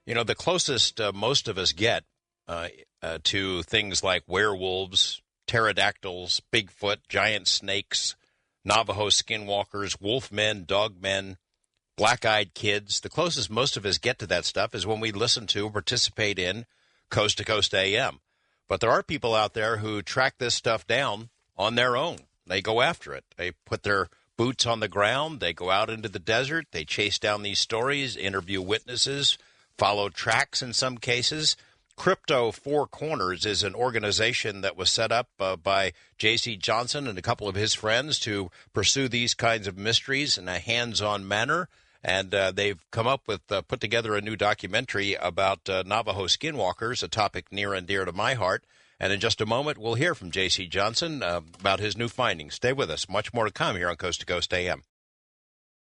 You know, the closest most of us get to things like werewolves, pterodactyls, Bigfoot, giant snakes, Navajo skinwalkers, wolfmen, dogmen, black-eyed kids. The closest most of us get to that stuff is when we listen to or participate in Coast to Coast AM. But there are people out there who track this stuff down on their own. They go after it. They put their boots on the ground. They go out into the desert. They chase down these stories, interview witnesses, follow tracks in some cases. Crypto Four Corners is an organization that was set up by J.C. Johnson and a couple of his friends to pursue these kinds of mysteries in a hands-on manner. And they've come up with, put together a new documentary about Navajo Skinwalkers, a topic near and dear to my heart. And in just a moment, we'll hear from J.C. Johnson about his new findings. Stay with us. Much more to come here on Coast to Coast AM.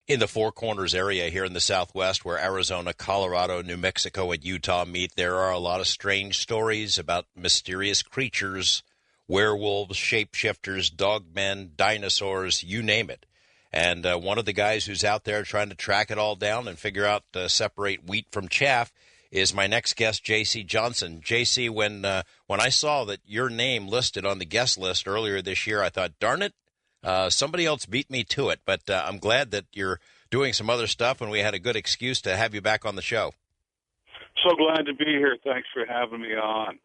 In the Four Corners area here in the Southwest, where Arizona, Colorado, New Mexico, and Utah meet, there are a lot of strange stories about mysterious creatures, werewolves, shapeshifters, dogmen, dinosaurs, you name it. And one of the guys who's out there trying to track it all down and figure out, separate wheat from chaff is my next guest, J.C. Johnson. J.C., when I saw that your name listed on the guest list earlier this year, I thought, darn it, somebody else beat me to it. But I'm glad that you're doing some other stuff, and we had a good excuse to have you back on the show. So glad to be here. Thanks for having me on.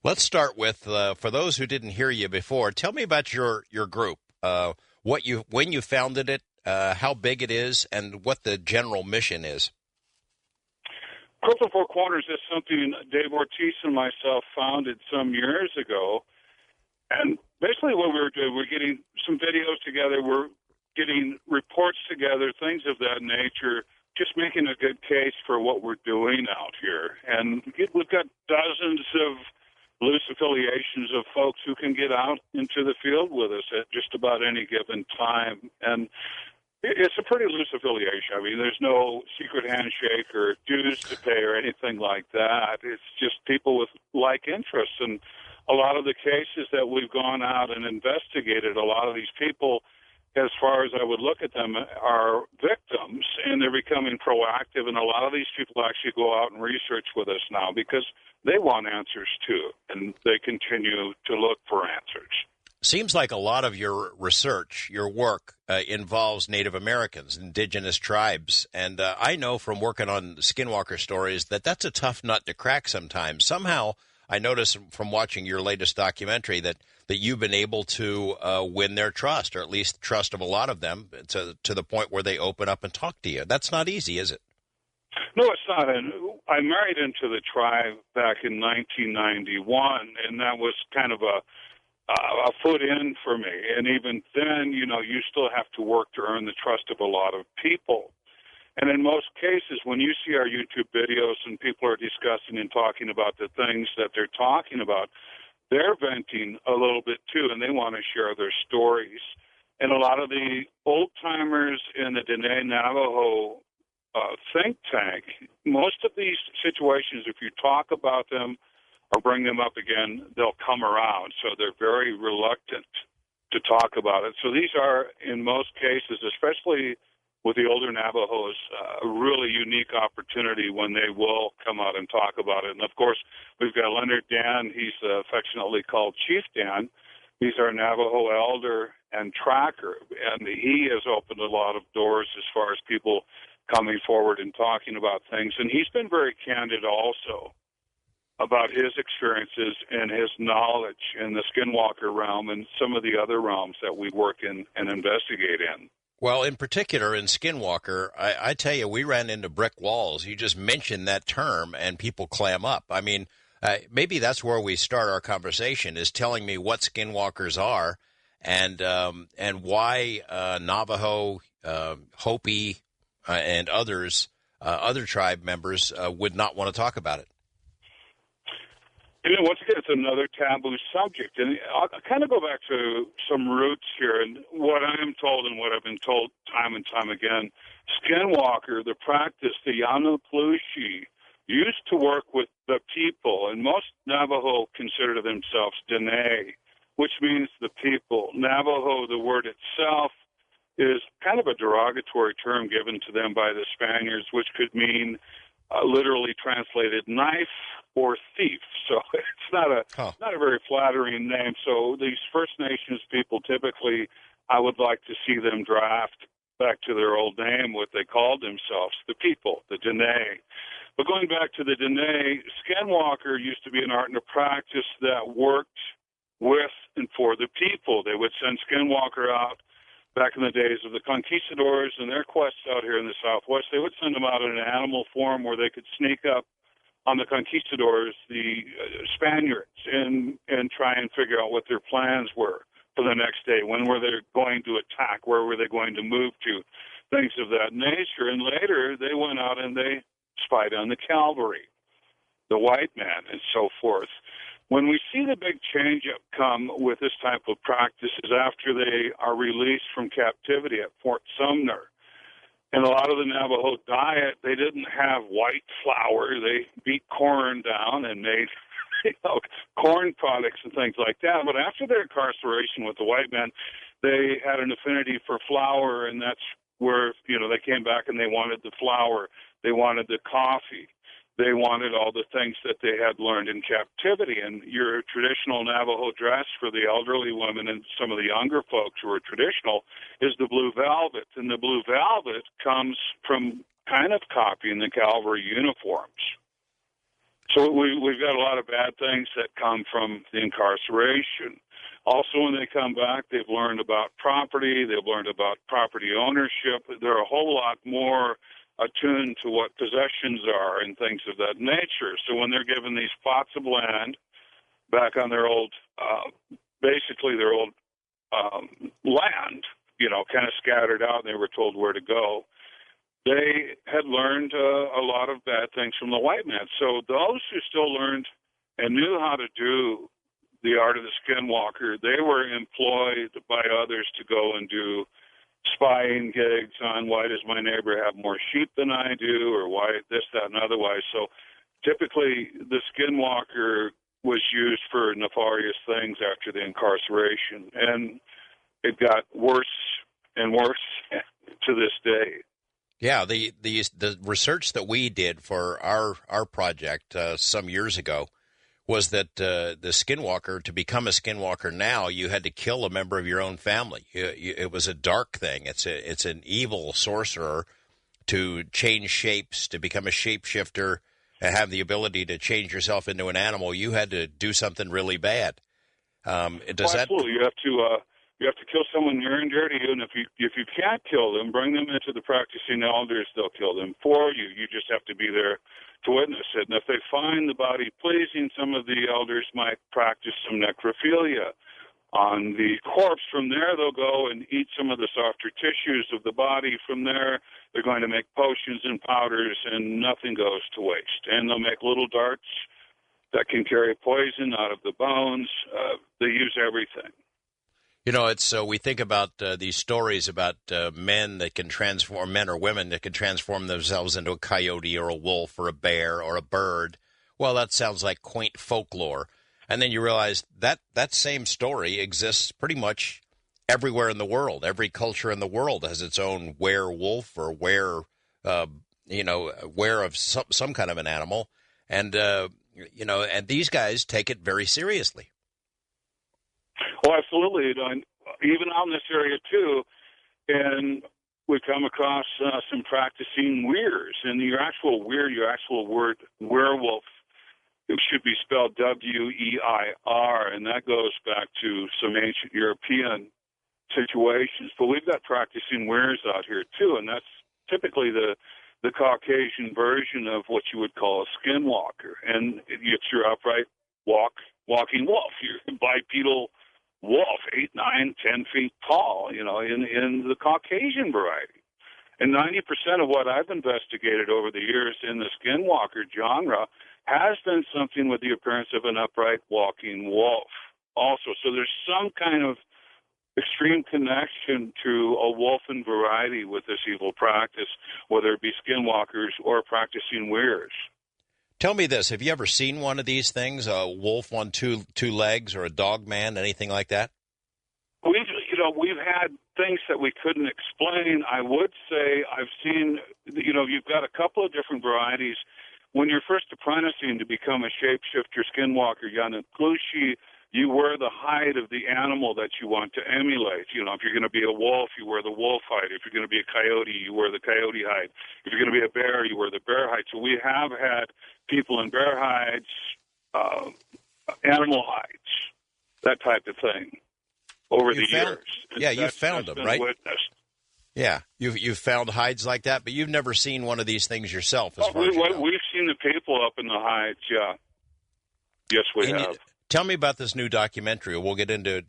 Let's start with, for those who didn't hear you before, tell me about your group. When you founded it, how big it is, and what the general mission is. Crypto Four Corners is something Dave Ortiz and myself founded some years ago. And basically what we were doing, we're getting some videos together, we're getting reports together, things of that nature, just making a good case for what we're doing out here. And we've got dozens of loose affiliations of folks who can get out into the field with us at just about any given time. And it's a pretty loose affiliation. I mean, there's no secret handshake or dues to pay or anything like that. It's just people with like interests. And a lot of the cases that we've gone out and investigated, a lot of these people, as far as I would look at them, are victims, and they're becoming proactive. And a lot of these people actually go out and research with us now because they want answers too, and they continue to look for answers. Seems like a lot of your research, your work, involves Native Americans, indigenous tribes. And I know from working on Skinwalker stories that that's a tough nut to crack sometimes. Somehow, I noticed from watching your latest documentary that you've been able to win their trust, or at least trust of a lot of them, to the point where they open up and talk to you. That's not easy, is it? No, it's not. And I married into the tribe back in 1991, and that was kind of a foot in for me. And even then, you still have to work to earn the trust of a lot of people. And in most cases, when you see our YouTube videos and people are discussing and talking about the things that they're talking about, they're venting a little bit too, and they want to share their stories. And a lot of the old-timers in the Dene Navajo think tank, most of these situations, if you talk about them or bring them up again, they'll come around. So they're very reluctant to talk about it. So these are, in most cases, especially with the older Navajos, a really unique opportunity when they will come out and talk about it. And, of course, we've got Leonard Dan. He's affectionately called Chief Dan. He's our Navajo elder and tracker, and he has opened a lot of doors as far as people coming forward and talking about things. And he's been very candid also about his experiences and his knowledge in the Skinwalker realm and some of the other realms that we work in and investigate in. Well, in particular, in Skinwalker, I tell you, we ran into brick walls. You just mentioned that term, and people clam up. I mean, maybe that's where we start our conversation, is telling me what Skinwalkers are and why Navajo, Hopi, and others, other tribe members would not want to talk about it. Once again, it's another taboo subject. And I'll kind of go back to some roots here. And what I am told and what I've been told time and time again, Skinwalker, the practice, the Yanaplushi, used to work with the people. And most Navajo consider themselves Dene, which means the people. Navajo, the word itself, is kind of a derogatory term given to them by the Spaniards, which could mean literally translated knife or thief. So it's not a very flattering name. So these First Nations people, typically, I would like to see them draft back to their old name, what they called themselves, the people, the Dene. But going back to the Dene, Skinwalker used to be an art and a practice that worked with and for the people. They would send Skinwalker out back in the days of the conquistadors and their quests out here in the Southwest. They would send them out in an animal form where they could sneak up on the conquistadors, the Spaniards, and try and figure out what their plans were for the next day. When were they going to attack? Where were they going to move to? Things of that nature. And later, they went out and they spied on the cavalry, the white man, and so forth. When we see the big change-up come with this type of practice is after they are released from captivity at Fort Sumner. And a lot of the Navajo diet, they didn't have white flour. They beat corn down and made corn products and things like that. But after their incarceration with the white men, they had an affinity for flour, and that's where, they came back and they wanted the flour. They wanted the coffee. They wanted all the things that they had learned in captivity. And your traditional Navajo dress for the elderly women and some of the younger folks who are traditional is the blue velvet. And the blue velvet comes from kind of copying the cavalry uniforms. So we've got a lot of bad things that come from the incarceration. Also, when they come back, they've learned about property. They've learned about property ownership. They're a whole lot more attuned to what possessions are and things of that nature. So when they're given these plots of land back on their old, basically their old land, kind of scattered out, and they were told where to go, they had learned a lot of bad things from the white man. So those who still learned and knew how to do the art of the Skinwalker, they were employed by others to go and do spying gigs on why does my neighbor have more sheep than I do, or why this, that, and otherwise. So typically the Skinwalker was used for nefarious things after the incarceration, and it got worse and worse to this day. Yeah, the research that we did for our project some years ago was that the Skinwalker, to become a Skinwalker now, you had to kill a member of your own family. It was a dark thing. It's an evil sorcerer to change shapes, to become a shapeshifter, and have the ability to change yourself into an animal. You had to do something really bad. Absolutely. You have to kill someone near and dear to you, and if you can't kill them, bring them into the practicing elders. They'll kill them for you. You just have to be there to witness it. And if they find the body pleasing, some of the elders might practice some necrophilia on the corpse. From there, they'll go and eat some of the softer tissues of the body. From there, they're going to make potions and powders, and nothing goes to waste. And they'll make little darts that can carry poison out of the bones. They use everything. It's we think about these stories about men or women that can transform themselves into a coyote or a wolf or a bear or a bird. Well, that sounds like quaint folklore. And then you realize that same story exists pretty much everywhere in the world. Every culture in the world has its own werewolf or were of some kind of an animal. And, and these guys take it very seriously. Well, absolutely. Even out in this area, too, and we come across some practicing weirs. And your actual word werewolf, it should be spelled W-E-I-R, and that goes back to some ancient European situations. But we've got practicing weirs out here, too, and that's typically the Caucasian version of what you would call a Skinwalker. And it's your upright walking wolf, your bipedal wolf, 8, 9, 10 feet tall, in the Caucasian variety. And 90% of what I've investigated over the years in the Skinwalker genre has been something with the appearance of an upright walking wolf also. So there's some kind of extreme connection to a wolfen variety with this evil practice, whether it be Skinwalkers or practicing weirs. Tell me this, have you ever seen one of these things, a wolf on two legs or a dog man, anything like that? we've had things that we couldn't explain. I would say I've seen, you've got a couple of different varieties. When you're first apprenticing to become a shapeshifter skinwalker, Yanaklushi, you wear the hide of the animal that you want to emulate. If you're going to be a wolf, you wear the wolf hide. If you're going to be a coyote, you wear the coyote hide. If you're going to be a bear, you wear the bear hide. So we have had people in bear hides, animal hides, that type of thing over the years. Yeah, you've found them, right? Witnessed. Yeah, you've found hides like that, but you've never seen one of these things yourself, as far as you know. We've seen the people up in the hides, yeah. Yes, we have. Tell me about this new documentary. We'll get into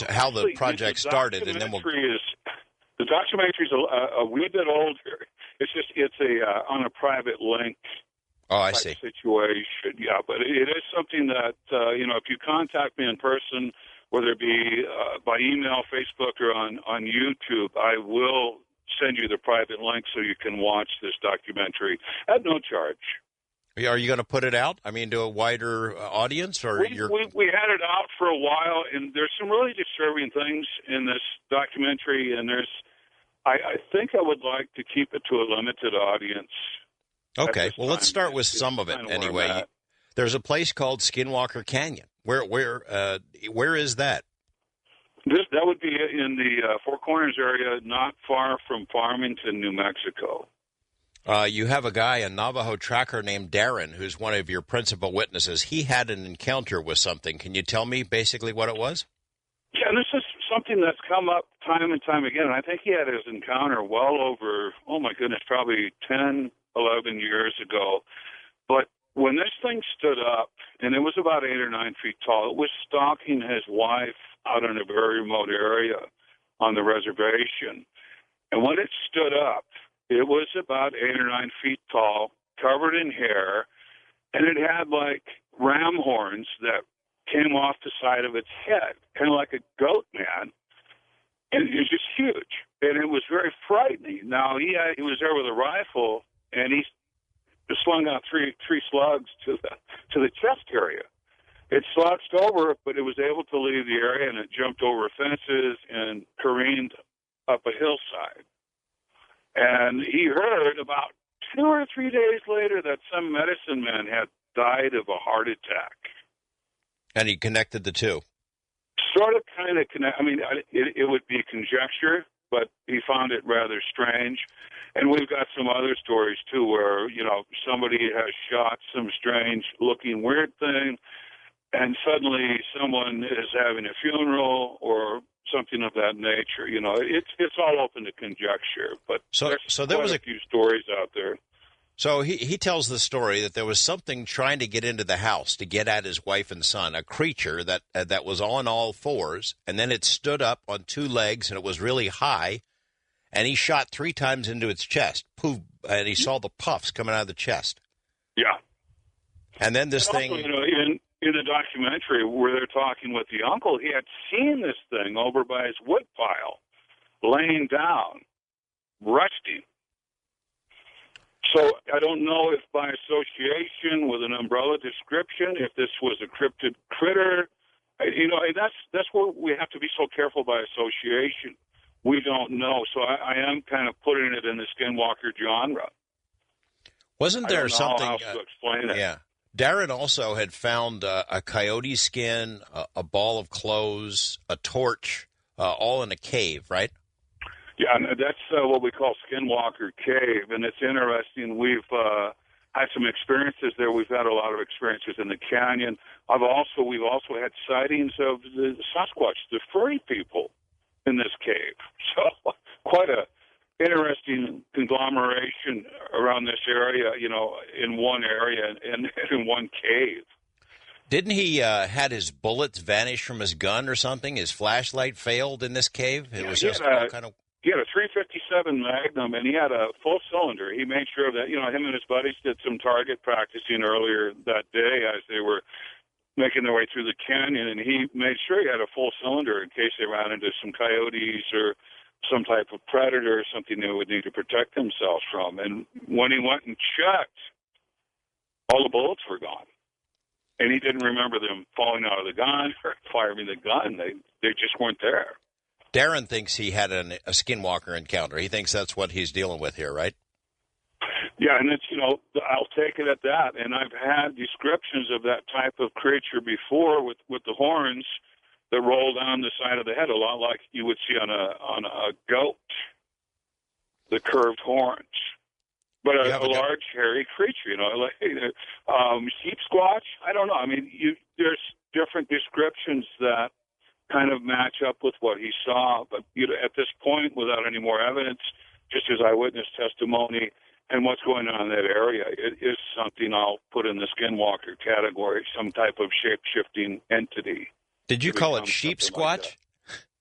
how the project started, and then the documentary is a wee bit older. It's on a private link. Oh, I see. Situation, yeah. But it is something that if you contact me in person, whether it be by email, Facebook, or on YouTube, I will send you the private link so you can watch this documentary at no charge. Are you going to put it out? I mean, to a wider audience, or we had it out for a while, and there's some really disturbing things in this documentary, and I think I would like to keep it to a limited audience. Okay, well, let's start with some of it anyway. There's a place called Skinwalker Canyon. Where is that? That would be in the Four Corners area, not far from Farmington, New Mexico. You have a guy, a Navajo tracker named Darren, who's one of your principal witnesses. He had an encounter with something. Can you tell me basically what it was? Yeah, this is something that's come up time and time again. I think he had his encounter well over, oh my goodness, probably 10, 11 years ago. But when this thing stood up, and it was about 8 or 9 feet tall, it was stalking his wife out in a very remote area on the reservation. And when it stood up, it was about 8 or 9 feet tall, covered in hair, and it had like ram horns that came off the side of its head, kind of like a goat man. And it was just huge, and it was very frightening. Now, he was there with a rifle, and he slung out three slugs to the chest area. It slouched over, but it was able to leave the area, and it jumped over fences and careened up a hillside. And he heard about 2 or 3 days later that some medicine man had died of a heart attack. And he connected the two. Sort of, kind of connect. I mean, it would be conjecture, but he found it rather strange. And we've got some other stories, too, where, somebody has shot some strange-looking weird thing, and suddenly someone is having a funeral or something of that nature. It's all open to conjecture, but there was a few stories out there. So he tells the story that there was something trying to get into the house to get at his wife and son, a creature that was on all fours, and then it stood up on 2 legs, and it was really high, and he shot 3 times into its chest, poof, and he saw the puffs coming out of the chest. Yeah. And then this thing... Also, in the documentary where they're talking with the uncle, he had seen this thing over by his wood pile, laying down, resting. So I don't know if by association with an umbrella description, if this was a cryptid critter, that's where we have to be so careful by association. We don't know. So I am kind of putting it in the Skinwalker genre. Wasn't there something? How else to explain it? Yeah. Darren also had found a coyote skin, a ball of clothes, a torch, all in a cave, right? Yeah, that's what we call Skinwalker Cave, and it's interesting. We've had some experiences there. We've had a lot of experiences in the canyon. We've also had sightings of the Sasquatch, the furry people, in this cave. So quite a interesting conglomeration around this area, in one area and in one cave. Didn't he had his bullets vanish from his gun or something? His flashlight failed in this cave? It was just all kind of... He had a .357 Magnum, and he had a full cylinder. He made sure that, him and his buddies did some target practicing earlier that day as they were making their way through the canyon, and he made sure he had a full cylinder in case they ran into some coyotes or some type of predator or something they would need to protect themselves from. And when he went and checked, all the bullets were gone. And he didn't remember them falling out of the gun or firing the gun. They just weren't there. Darren thinks he had a skinwalker encounter. He thinks that's what he's dealing with here, right? Yeah, and it's, I'll take it at that. And I've had descriptions of that type of creature before with the horns that roll down the side of the head, a lot like you would see on a goat, the curved horns. But a large, hairy creature, like sheep squatch. I don't know. I mean, there's different descriptions that kind of match up with what he saw. But at this point, without any more evidence, just his eyewitness testimony and what's going on in that area, it is something I'll put in the skinwalker category, some type of shape-shifting entity. Did you call it sheep squatch? Like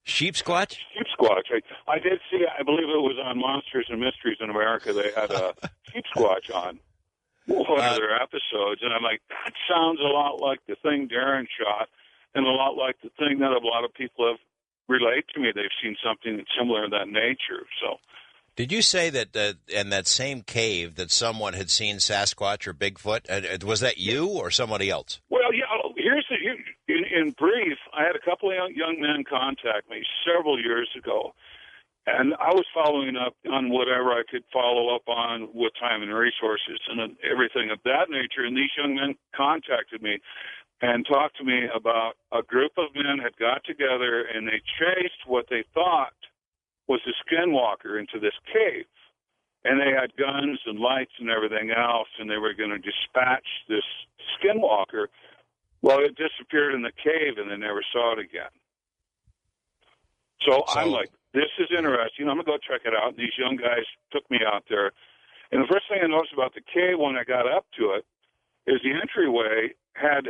sheep squatch? Sheep squatch. I did see, I believe it was on Monsters and Mysteries in America, they had a sheep squatch on one of their episodes, and I'm like, that sounds a lot like the thing Darren shot, and a lot like the thing that a lot of people have relayed to me. They've seen something similar in that nature. So, did you say that in that same cave that someone had seen Sasquatch or Bigfoot? Was that you or somebody else? Well, yeah. In brief, I had a couple of young men contact me several years ago, and I was following up on whatever I could follow up on with time and resources and everything of that nature. And these young men contacted me and talked to me about a group of men had got together and they chased what they thought was a skinwalker into this cave. And they had guns and lights and everything else, and they were going to dispatch this skinwalker. Well, it disappeared in the cave, and they never saw it again. So I'm like, this is interesting. I'm going to go check it out. And these young guys took me out there. And the first thing I noticed about the cave when I got up to it is the entryway had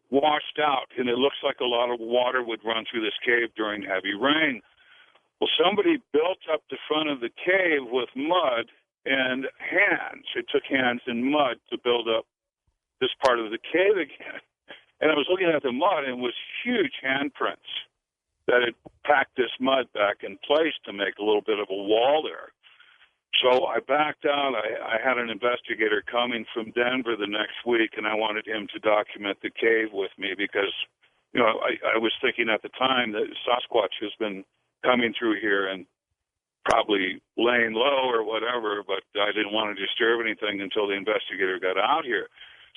washed out, and it looks like a lot of water would run through this cave during heavy rain. Well, somebody built up the front of the cave with mud and hands. It took hands and mud to build up this part of the cave again. And I was looking at the mud, and it was huge handprints that had packed this mud back in place to make a little bit of a wall there. So I backed out. I had an investigator coming from Denver the next week, and I wanted him to document the cave with me because, I was thinking at the time that Sasquatch has been coming through here and probably laying low or whatever, but I didn't want to disturb anything until the investigator got out here.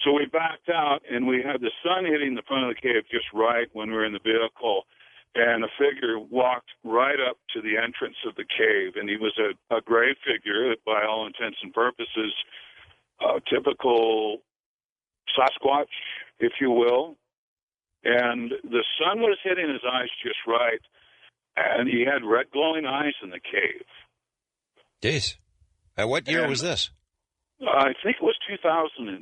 So we backed out, and we had the sun hitting the front of the cave just right when we were in the vehicle, and a figure walked right up to the entrance of the cave, and he was a gray figure, by all intents and purposes, typical Sasquatch, if you will, and the sun was hitting his eyes just right, and he had red glowing eyes in the cave. Jeez. What year was this? I think it was 2006.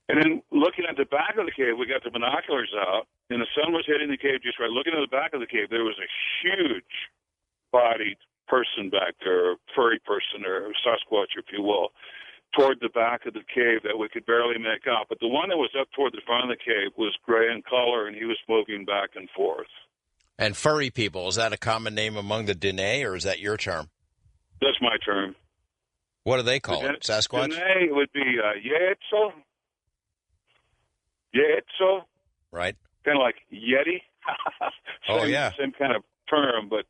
And then looking at the back of the cave, we got the binoculars out, and the sun was hitting the cave just right. Looking at the back of the cave, there was a huge-bodied person back there, furry person or Sasquatch, if you will, toward the back of the cave that we could barely make out. But the one that was up toward the front of the cave was gray in color, and he was moving back and forth. And furry people, is that a common name among the Dene, or is that your term? That's my term. What do they call it? Sasquatch? Dene would be Yetzo. Right. Kind of like Yeti. Same kind of term, but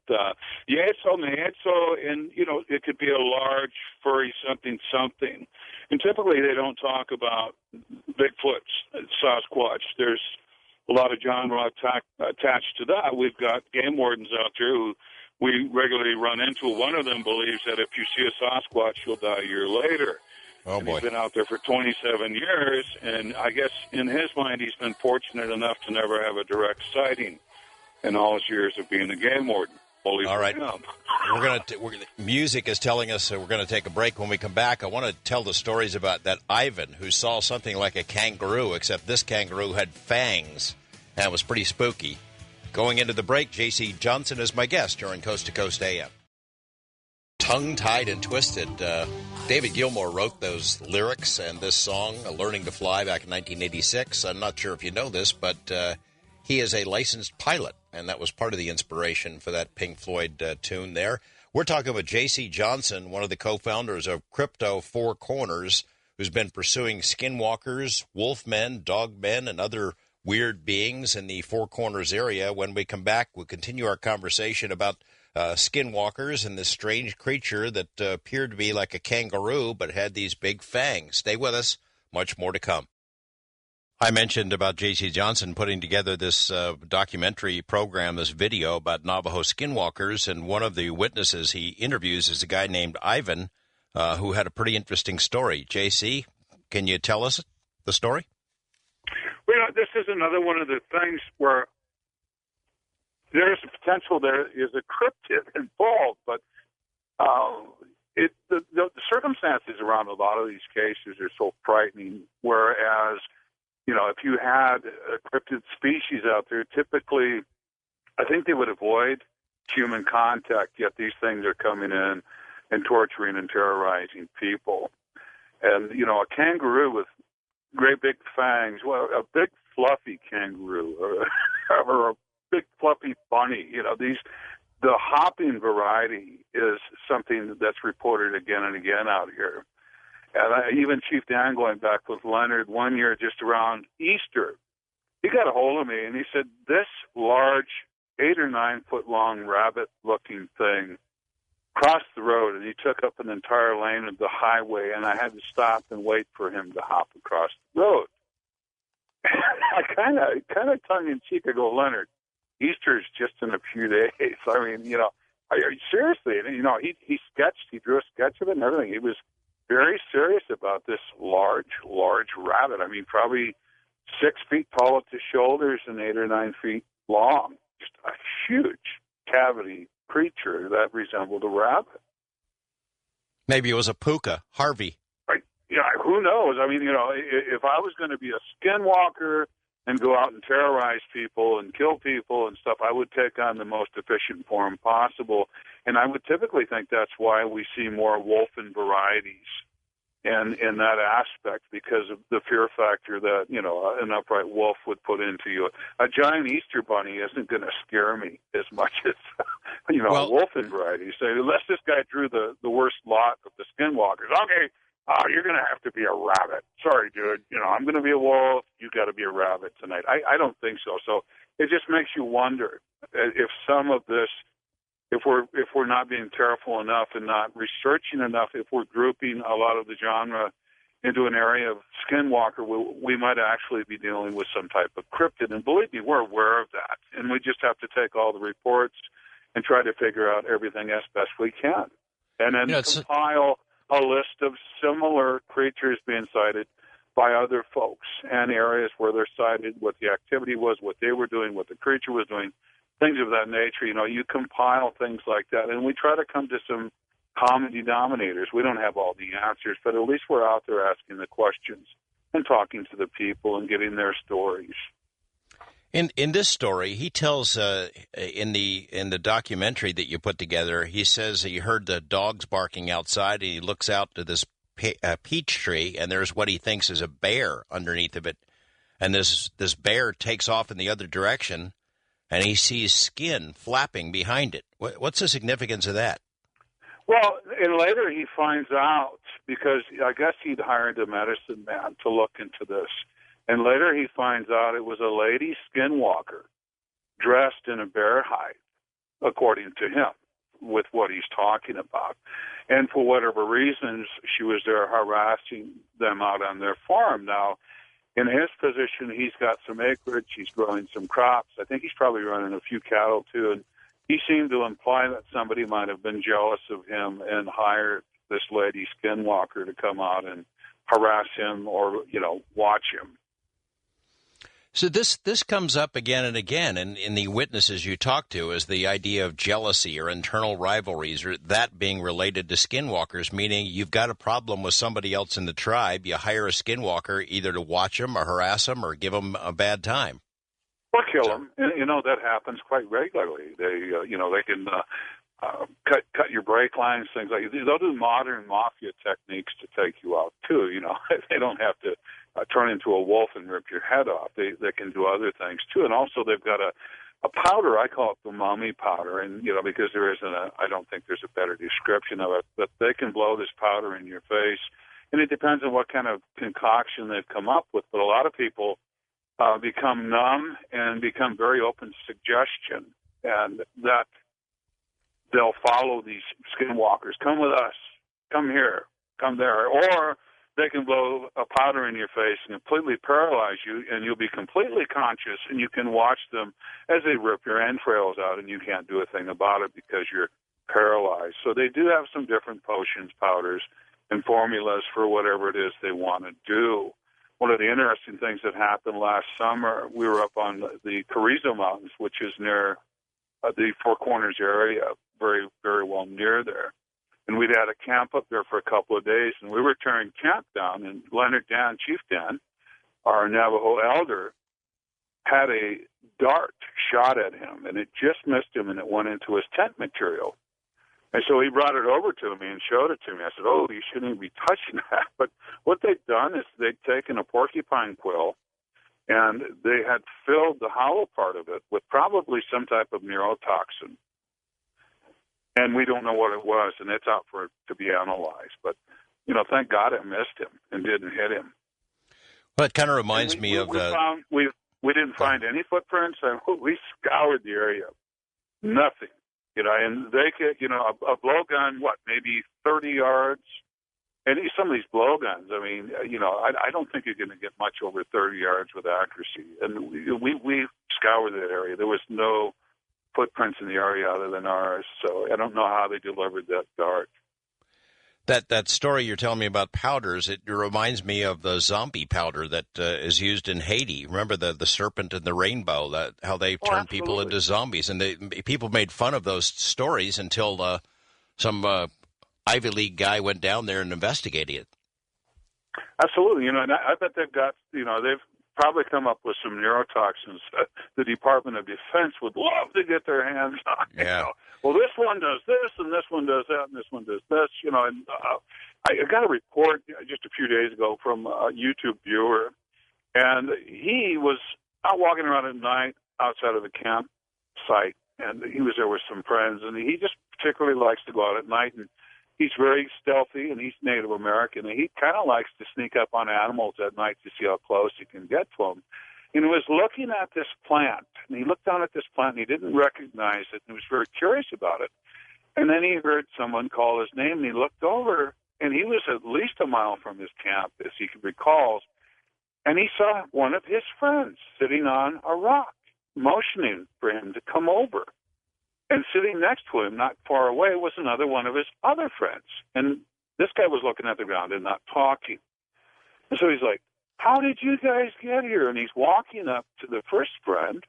Yetzo, and, it could be a large, furry something. And typically they don't talk about Bigfoot, Sasquatch. There's a lot of genre attached to that. We've got game wardens out there who we regularly run into. One of them believes that if you see a Sasquatch, you'll die a year later. Oh, boy. He's been out there for 27 years, and I guess in his mind he's been fortunate enough to never have a direct sighting in all his years of being a game warden. All right. Music is telling us we're going to take a break. When we come back, I want to tell the stories about that Ivan who saw something like a kangaroo, except this kangaroo had fangs, and it was pretty spooky. Going into the break, J.C. Johnson is my guest here on Coast to Coast AM. Tongue-tied and twisted. David Gilmour wrote those lyrics and this song, Learning to Fly, back in 1986. I'm not sure if you know this, but he is a licensed pilot, and that was part of the inspiration for that Pink Floyd tune there. We're talking about J.C. Johnson, one of the co-founders of Crypto Four Corners, who's been pursuing skinwalkers, wolfmen, dogmen, and other weird beings in the Four Corners area. When we come back, we'll continue our conversation about skinwalkers and this strange creature that appeared to be like a kangaroo but had these big fangs. Stay with us. Much more to come. I mentioned about J.C. Johnson putting together this documentary program, this video about Navajo Skinwalkers, and one of the witnesses he interviews is a guy named Ivan, who had a pretty interesting story. J.C., can you tell us the story? Well, this is another one of the things where there's a potential there is a cryptid involved, but the circumstances around a lot of these cases are so frightening, whereas, you know, if you had a cryptid species out there, typically I think they would avoid human contact, yet these things are coming in and torturing and terrorizing people. And, you know, a kangaroo with great big fangs, well, a big fluffy kangaroo or a big fluffy bunny, you know, the hopping variety is something that's reported again and again out here. And even Chief Dan, going back with Leonard, one year just around Easter, he got a hold of me and he said, this large 8 or 9 foot long rabbit looking thing crossed the road, and he took up an entire lane of the highway, and I had to stop and wait for him to hop across the road. I kind of tongue in cheek, I go, Leonard, Easter's just in a few days. I mean, you know, are you seriously? And, you know, he drew a sketch of it and everything. He was very serious about this large rabbit. I mean, probably 6 feet tall at the shoulders and 8 or 9 feet long. Just a huge cavity creature that resembled a rabbit. Maybe it was a puka, Harvey. Right. Yeah, who knows? I mean, you know, if I was going to be a skinwalker and go out and terrorize people and kill people and stuff, I would take on the most efficient form possible. And I would typically think that's why we see more wolfen varieties in that aspect, because of the fear factor that, you know, an upright wolf would put into you. A giant Easter bunny isn't going to scare me as much as, you know, a wolfen variety. You say, unless this guy drew the worst lot of the skinwalkers. Okay, you're going to have to be a rabbit. Sorry, dude. You know, I'm going to be a wolf. You got to be a rabbit tonight. I don't think so. So it just makes you wonder if some of this, if we're not being careful enough and not researching enough, if we're grouping a lot of the genre into an area of skinwalker, we might actually be dealing with some type of cryptid. And believe me, we're aware of that. And we just have to take all the reports and try to figure out everything as best we can. And then compile a list of similar creatures being sighted by other folks and areas where they're sighted, what the activity was, what they were doing, what the creature was doing, things of that nature. You know, you compile things like that, and we try to come to some common denominators. We don't have all the answers, but at least we're out there asking the questions and talking to the people and getting their stories. In this story, he tells in the documentary that you put together, he says he heard the dogs barking outside, and he looks out to this peach tree, and there's what he thinks is a bear underneath of it, and this bear takes off in the other direction, and he sees skin flapping behind it. What's the significance of that? Well, and later he finds out, because I guess he'd hired a medicine man to look into this. And later he finds out it was a lady skinwalker dressed in a bear hide, according to him, with what he's talking about. And for whatever reasons, she was there harassing them out on their farm. Now, in his position, he's got some acreage, he's growing some crops. I think he's probably running a few cattle, too. And he seemed to imply that somebody might have been jealous of him and hired this lady skinwalker to come out and harass him or, you know, watch him. So this comes up again and again in the witnesses you talk to, is the idea of jealousy or internal rivalries, or that being related to skinwalkers, meaning you've got a problem with somebody else in the tribe, you hire a skinwalker either to watch them or harass them or give them a bad time. Or kill them. You know, that happens quite regularly. They, you know, they can cut your brake lines, things like that. They'll do modern mafia techniques to take you out, too. You know, they don't have to turn into a wolf and rip your head off. They can do other things, too. And also they've got a powder, I call it the mummy powder, and, you know, because there isn't I don't think there's a better description of it, but they can blow this powder in your face, and it depends on what kind of concoction they've come up with. But a lot of people become numb and become very open to suggestion, and that they'll follow these skinwalkers. Come with us. Come here. Come there. Or they can blow a powder in your face and completely paralyze you, and you'll be completely conscious, and you can watch them as they rip your entrails out, and you can't do a thing about it because you're paralyzed. So they do have some different potions, powders, and formulas for whatever it is they want to do. One of the interesting things that happened last summer, we were up on the Carrizo Mountains, which is near the Four Corners area, very, very well near there. And we'd had a camp up there for a couple of days, and we were tearing camp down, and Leonard Dan, Chief Dan, our Navajo elder, had a dart shot at him, and it just missed him, and it went into his tent material. And so he brought it over to me and showed it to me. I said, oh, you shouldn't even be touching that. But what they'd done is they'd taken a porcupine quill, and they had filled the hollow part of it with probably some type of neurotoxin. And we don't know what it was, and it's out for it to be analyzed. But, you know, thank God it missed him and didn't hit him. Well, it kind of reminds me of... We didn't find any footprints. We scoured the area. Nothing. You know, and they could, you know, a blowgun, maybe 30 yards? And some of these blowguns, I mean, you know, I don't think you're going to get much over 30 yards with accuracy. And we scoured that area. There was no footprints in the area other than ours, so I don't know how they delivered that dart. That story you're telling me about powders, it reminds me of the zombie powder that is used in Haiti. Remember the serpent and the rainbow, how they turned people into zombies. And people made fun of those stories until some Ivy League guy went down there and investigated it. Absolutely. You know, and I bet they've got, you know, they've probably come up with some neurotoxins that the Department of Defense would love to get their hands on. Yeah. You know? Well, this one does this, and this one does that, and this one does this. You know, and I got a report just a few days ago from a YouTube viewer, and he was out walking around at night outside of the campsite, and he was there with some friends, and he just particularly likes to go out at night, and he's very stealthy, and he's Native American, and he kind of likes to sneak up on animals at night to see how close he can get to them. And he was looking at this plant, and he looked down at this plant, and he didn't recognize it, and he was very curious about it. And then he heard someone call his name, and he looked over, and he was at least a mile from his camp, as he recalls, and he saw one of his friends sitting on a rock, motioning for him to come over. And sitting next to him, not far away, was another one of his other friends. And this guy was looking at the ground and not talking. And so he's like, how did you guys get here? And he's walking up to the first friend.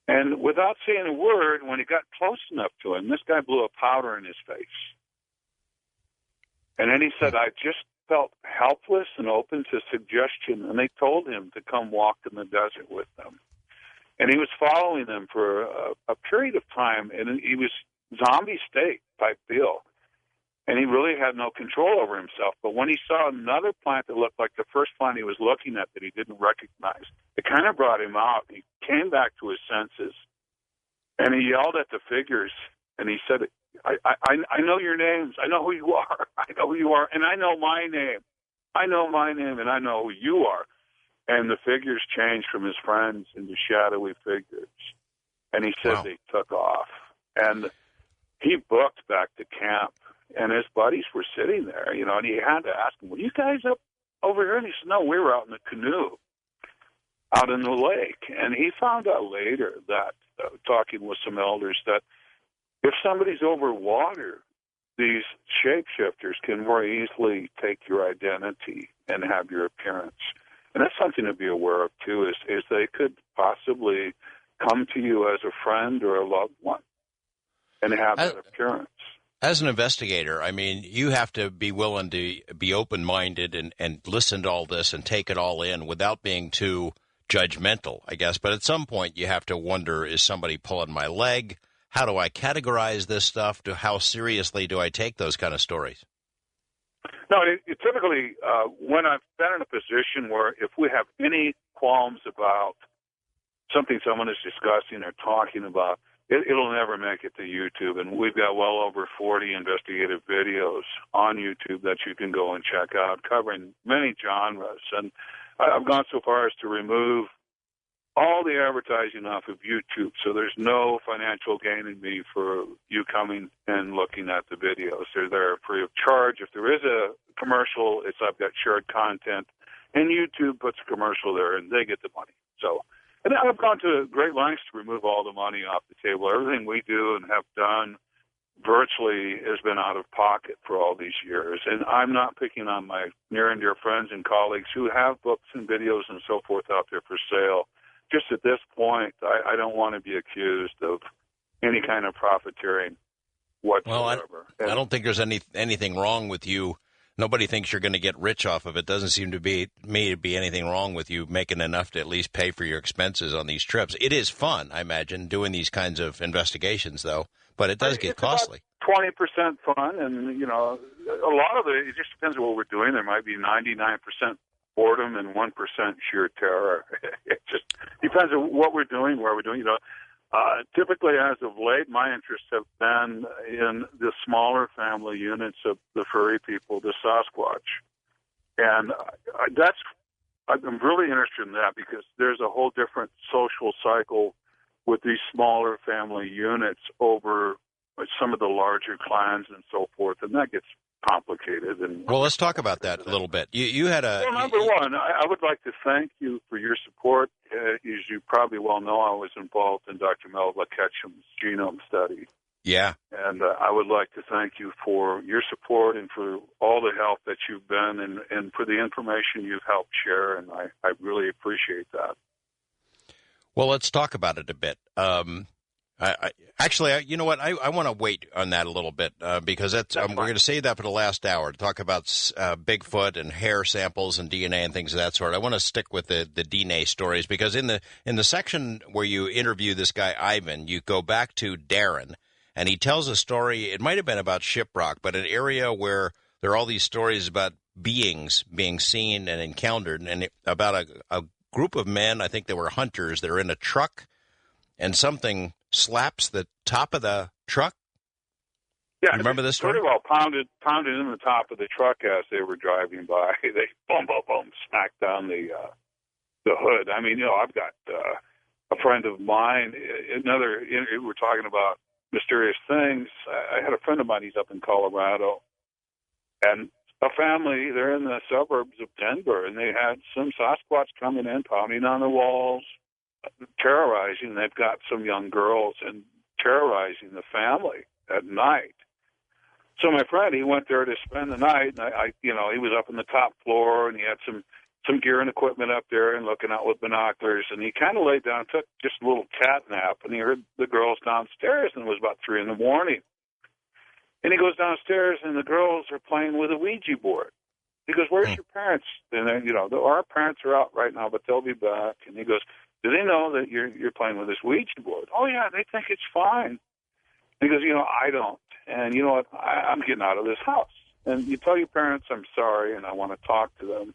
And without saying a word, when he got close enough to him, this guy blew a powder in his face. And then he said, I just felt helpless and open to suggestion. And they told him to come walk in the desert with them. And he was following them for a period of time, and he was zombie state type deal. And he really had no control over himself. But when he saw another plant that looked like the first plant he was looking at that he didn't recognize, it kind of brought him out. He came back to his senses, and he yelled at the figures, and he said, I know your names. I know who you are. I know who you are, and I know my name. I know my name, and I know who you are. And the figures changed from his friends into shadowy figures. And he said They took off. And he booked back to camp. And his buddies were sitting there, you know, and he had to ask them, were you guys up over here? And he said, no, we were out in the canoe, out in the lake. And he found out later that, talking with some elders, that if somebody's over water, these shapeshifters can more easily take your identity and have your appearance. And that's something to be aware of, too, is they could possibly come to you as a friend or a loved one and have that appearance. As an investigator, I mean, you have to be willing to be open-minded and listen to all this and take it all in without being too judgmental, I guess. But at some point, you have to wonder, is somebody pulling my leg? How do I categorize this stuff? How seriously do I take those kind of stories? No, it typically, when I've been in a position where if we have any qualms about something someone is discussing or talking about, it'll never make it to YouTube. And we've got well over 40 investigative videos on YouTube that you can go and check out, covering many genres. And I've gone so far as to remove all the advertising off of YouTube, so there's no financial gain in me for you coming and looking at the videos. They're there free of charge. If there is a commercial, I've got shared content, and YouTube puts a commercial there, and they get the money. So, and I've gone to great lengths to remove all the money off the table. Everything we do and have done virtually has been out of pocket for all these years. And I'm not picking on my near and dear friends and colleagues who have books and videos and so forth out there for sale. Just at this point, I don't want to be accused of any kind of profiteering whatsoever. Well, I don't think there's anything wrong with you. Nobody thinks you're going to get rich off of it. Doesn't seem to be anything wrong with you making enough to at least pay for your expenses on these trips. It is fun, I imagine, doing these kinds of investigations, though, but it does get costly. 20% fun, and, a lot of it just depends on what we're doing. There might be 99% boredom and 1% sheer terror. It just depends on what we're doing, where we're doing. Typically, as of late, my interests have been in the smaller family units of the furry people, the Sasquatch, and I'm really interested in that because there's a whole different social cycle with these smaller family units over some of the larger clans and so forth, and that gets complicated. Well, let's talk about that a little bit. You had a... Well, number one, I would like to thank you for your support. As you probably well know, I was involved in Dr. Melva Ketchum's genome study. Yeah. And I would like to thank you for your support and for all the help that you've been and for the information you've helped share, and I really appreciate that. Well, let's talk about it a bit. Actually, you know what? I want to wait on that a little bit because we're going to save that for the last hour to talk about Bigfoot and hair samples and DNA and things of that sort. I want to stick with the DNA stories because in the section where you interview this guy Ivan, you go back to Darren, and he tells a story. It might have been about Shiprock, but an area where there are all these stories about beings being seen and encountered, and about a group of men. I think they were hunters. They're in a truck, and something slaps the top of the truck. Yeah, you remember this story? Pretty well pounded in the top of the truck as they were driving by. They boom, boom, boom, smacked down the hood. I mean, I've got a friend of mine. We're talking about mysterious things. I had a friend of mine. He's up in Colorado, and a family. They're in the suburbs of Denver, and they had some Sasquatch coming in, pounding on the walls, terrorizing. They've got some young girls and terrorizing the family at night. So my friend, he went there to spend the night, and he was up on the top floor, and he had some gear and equipment up there and looking out with binoculars, and he kind of laid down, took just a little cat nap, and he heard the girls downstairs, and it was about 3 a.m. And he goes downstairs, and the girls are playing with a Ouija board. He goes, "Where's your parents?" And then, our parents are out right now, but they'll be back. And he goes, "Do they know that you're playing with this Ouija board?" "Oh, yeah, they think it's fine." He goes, "I don't. And you know what? I'm getting out of this house. And you tell your parents I'm sorry and I want to talk to them."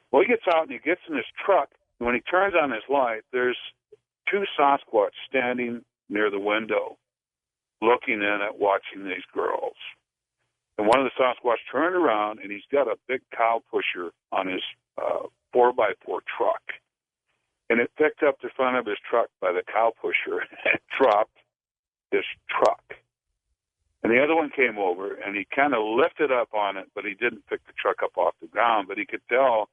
Well, he gets out and he gets in his truck. And when he turns on his light, there's 2 Sasquatch standing near the window, looking in at watching these girls. And one of the Sasquatch turned around, and he's got a big cow pusher on his 4x4 truck. And it picked up the front of his truck by the cow pusher and dropped his truck. And the other one came over, and he kind of lifted up on it, but he didn't pick the truck up off the ground. But he could tell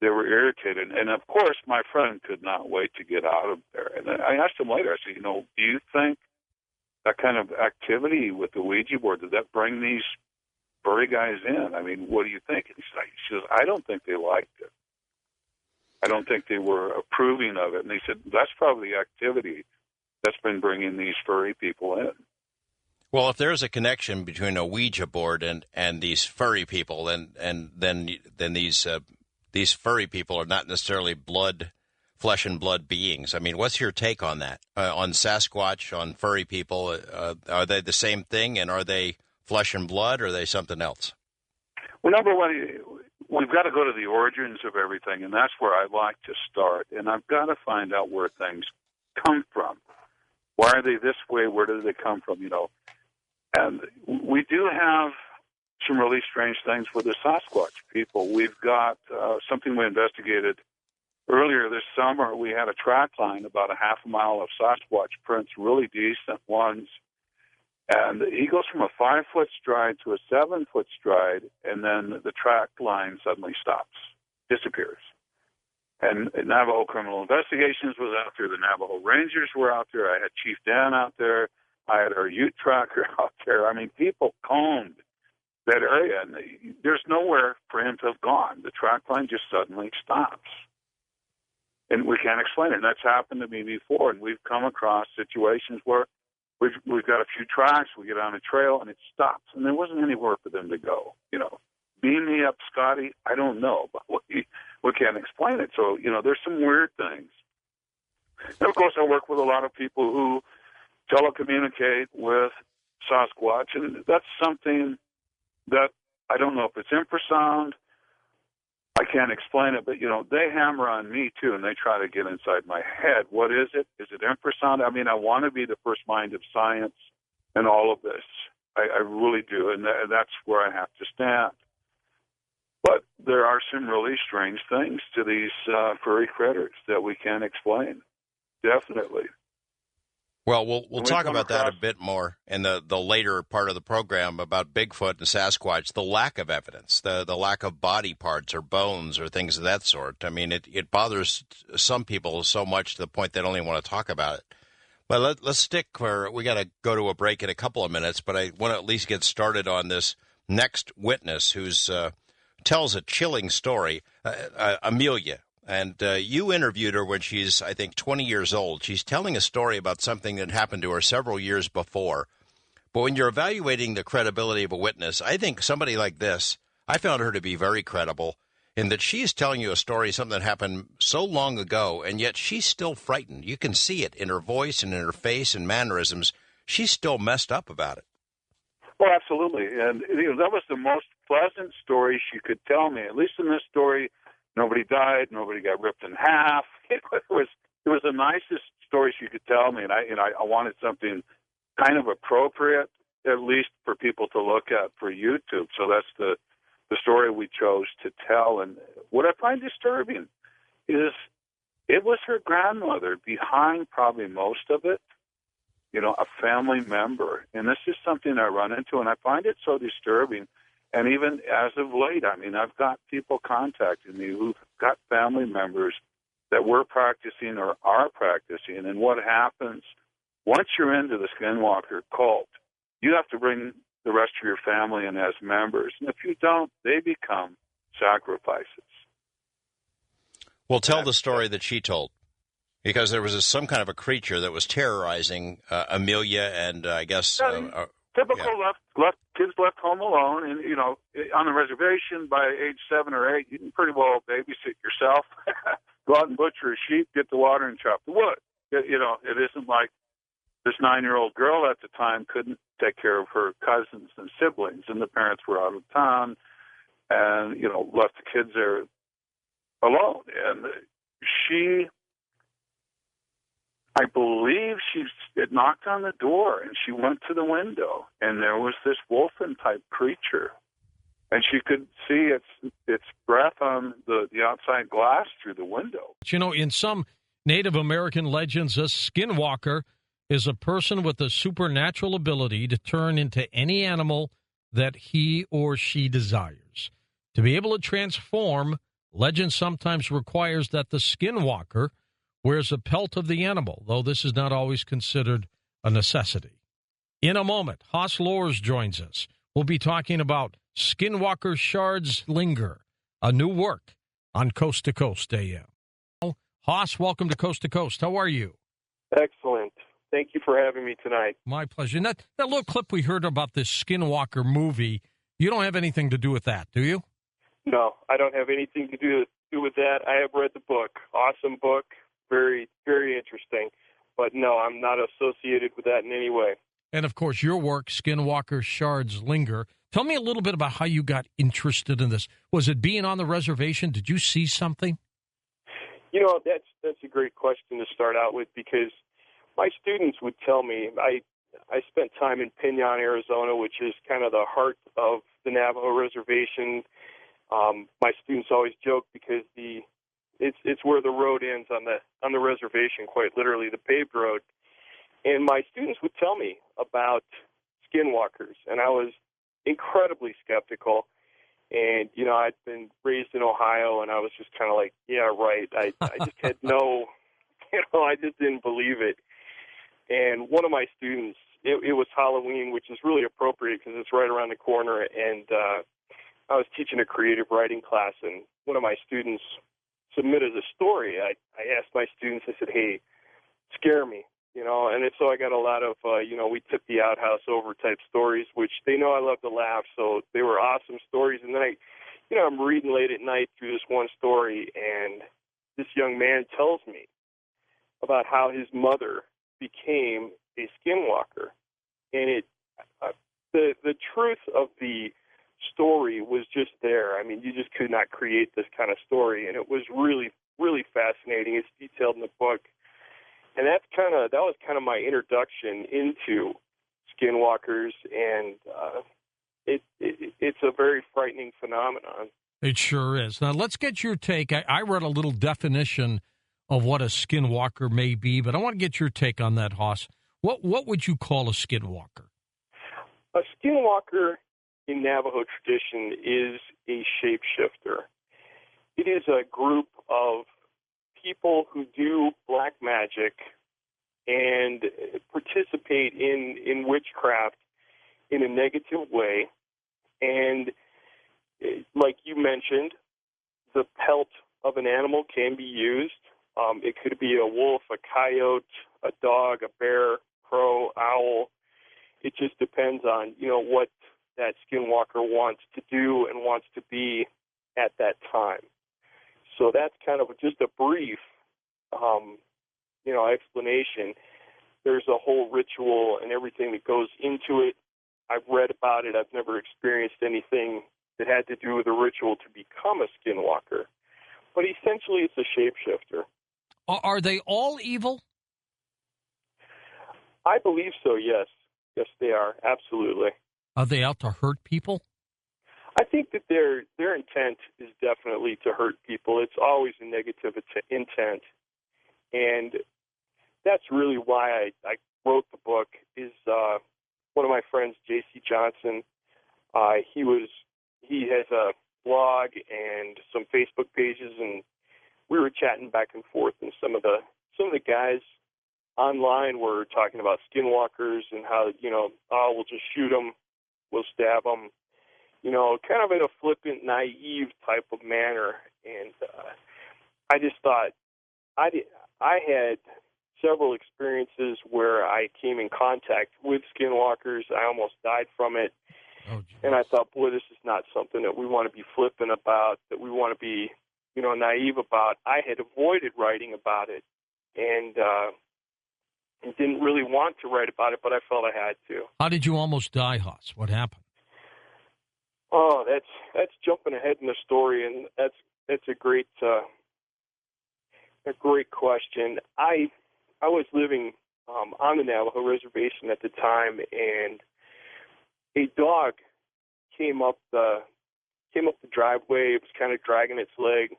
they were irritated. And, of course, my friend could not wait to get out of there. And I asked him later, I said, do you think that kind of activity with the Ouija board, did that bring these furry guys in? I mean, what do you think? And he says, "I don't think they liked it. I don't think they were approving of it." And he said, "That's probably the activity that's been bringing these furry people in." Well, if there's a connection between a Ouija board and these furry people, then these furry people are not necessarily flesh and blood beings. I mean, what's your take on that? On Sasquatch, on furry people, are they the same thing, and are they flesh and blood, or are they something else? Well, number one, we've got to go to the origins of everything, and that's where I like to start. And I've got to find out where things come from. Why are they this way? Where do they come from? And we do have some really strange things with the Sasquatch people. We've got something we investigated earlier this summer, we had a track line, about a half a mile of Sasquatch prints, really decent ones. And he goes from a 5-foot stride to a 7-foot stride, and then the track line suddenly stops, disappears. And Navajo Criminal Investigations was out there. The Navajo Rangers were out there. I had Chief Dan out there. I had our Ute tracker out there. I mean, people combed that area, and there's nowhere for him to have gone. The track line just suddenly stops. And we can't explain it. And that's happened to me before, and we've come across situations where we've got a few tracks, we get on a trail, and it stops, and there wasn't anywhere for them to go. Beam me up, Scotty. I don't know, but we can't explain it. So, there's some weird things. And, of course, I work with a lot of people who telecommunicate with Sasquatch, and that's something that I don't know if it's infrasound. I can't explain it, but, they hammer on me, too, and they try to get inside my head. What is it? Is it infrasound? I mean, I want to be the first mind of science in all of this. I really do, and that's where I have to stand. But there are some really strange things to these furry critters that we can't explain. Definitely. Well, we'll talk about that a bit more in the later part of the program about Bigfoot and Sasquatch, the lack of evidence, the lack of body parts or bones or things of that sort. I mean, it bothers some people so much to the point they don't even want to talk about it. But let's stick where we got to go to a break in a couple of minutes, but I want to at least get started on this next witness who's tells a chilling story, Amelia. And you interviewed her when she's, I think, 20 years old. She's telling a story about something that happened to her several years before. But when you're evaluating the credibility of a witness, I think somebody like this, I found her to be very credible in that she is telling you a story, something that happened so long ago, and yet she's still frightened. You can see it in her voice and in her face and mannerisms. She's still messed up about it. Well, absolutely. And that was the most pleasant story she could tell me. At least in this story, nobody died, nobody got ripped in half. It was the nicest story she could tell me, and I wanted something kind of appropriate, at least for people to look at for YouTube. So that's the story we chose to tell. And what I find disturbing is it was her grandmother behind probably most of it, a family member. And this is something I run into, and I find it so disturbing. And even as of late, I mean, I've got people contacting me who've got family members that were practicing or are practicing. And what happens, once you're into the Skinwalker cult, you have to bring the rest of your family in as members. And if you don't, they become sacrifices. Well, tell the story that she told. Because there was some kind of a creature that was terrorizing Amelia and I guess... typical left kids left home alone, and on the reservation by age 7 or 8, you can pretty well babysit yourself. Go out and butcher a sheep, get the water, and chop the wood. It isn't like this 9-year-old girl at the time couldn't take care of her cousins and siblings, and the parents were out of town, and left the kids there alone. And I believe it knocked on the door, and she went to the window, and there was this wolfen-type creature, and she could see its breath on the outside glass through the window. In some Native American legends, a skinwalker is a person with a supernatural ability to turn into any animal that he or she desires. To be able to transform, legend sometimes requires that the skinwalker wears a pelt of the animal, though this is not always considered a necessity. In a moment, Haas Lors joins us. We'll be talking about Skinwalker Shards Linger, a new work on Coast to Coast AM. Haas, welcome to Coast. How are you? Excellent. Thank you for having me tonight. My pleasure. And that little clip we heard about this Skinwalker movie, you don't have anything to do with that, do you? No, I don't have anything to do with that. I have read the book. Awesome book. Very, very interesting. But no, I'm not associated with that in any way. And, of course, your work, Skinwalker Shards Linger. Tell me a little bit about how you got interested in this. Was it being on the reservation? Did you see something? That's a great question to start out with, because my students would tell me, I spent time in Pinon, Arizona, which is kind of the heart of the Navajo reservation. My students always joke because the It's where the road ends on the reservation, quite literally, the paved road. And my students would tell me about skinwalkers, and I was incredibly skeptical. And, you know, I'd been raised in Ohio, and I was just kind of like, yeah, right. I just had no, you know, I just didn't believe it. And one of my students, it was Halloween, which is really appropriate because it's right around the corner, and I was teaching a creative writing class, and one of my students submitted a story. I asked my students, I said, hey, scare me, you know, and so I got a lot of, you know, we took the outhouse over type stories, which they know I love to laugh, so they were awesome stories. And then I'm reading late at night through this one story, and this young man tells me about how his mother became a skinwalker. And the truth of the story was just there. I mean, you just could not create this kind of story, and it was really, really fascinating. It's detailed in the book, and that was kind of my introduction into skinwalkers, and it's a very frightening phenomenon. It sure is. Now, let's get your take. I read a little definition of what a skinwalker may be, but I want to get your take on that, Hoss. What would you call a skinwalker? A skinwalker in Navajo tradition is a shapeshifter. It is a group of people who do black magic and participate in witchcraft in a negative way. And like you mentioned, the pelt of an animal can be used. It could be a wolf, a coyote, a dog, a bear, crow, owl. It just depends on, you know, what that skinwalker wants to do and wants to be at that time. So that's kind of just a brief, you know, explanation. There's a whole ritual and everything that goes into it. I've read about it. I've never experienced anything that had to do with a ritual to become a skinwalker. But essentially, it's a shapeshifter. Are they all evil? I believe so, yes. Yes, they are, absolutely. Are they out to hurt people? I think that their intent is definitely to hurt people. It's always a negative intent. And that's really why I wrote the book, is one of my friends, J.C. Johnson, he has a blog and some Facebook pages, and we were chatting back and forth, and some of the guys online were talking about skinwalkers and how, you know, we'll just shoot them, we'll stab them, you know, kind of in a flippant, naive type of manner. And I just thought I had several experiences where I came in contact with skinwalkers. I almost died from it. Oh, and I thought, boy, this is not something that we want to be flippant about, that we want to be, you know, naive about. I had avoided writing about it, and didn't really want to write about it, but I felt I had to. How did you almost die, Hoss? What happened? Oh, that's jumping ahead in the story, and that's a great question. I was living on the Navajo reservation at the time, and a dog came up the driveway. It was kind of dragging its leg,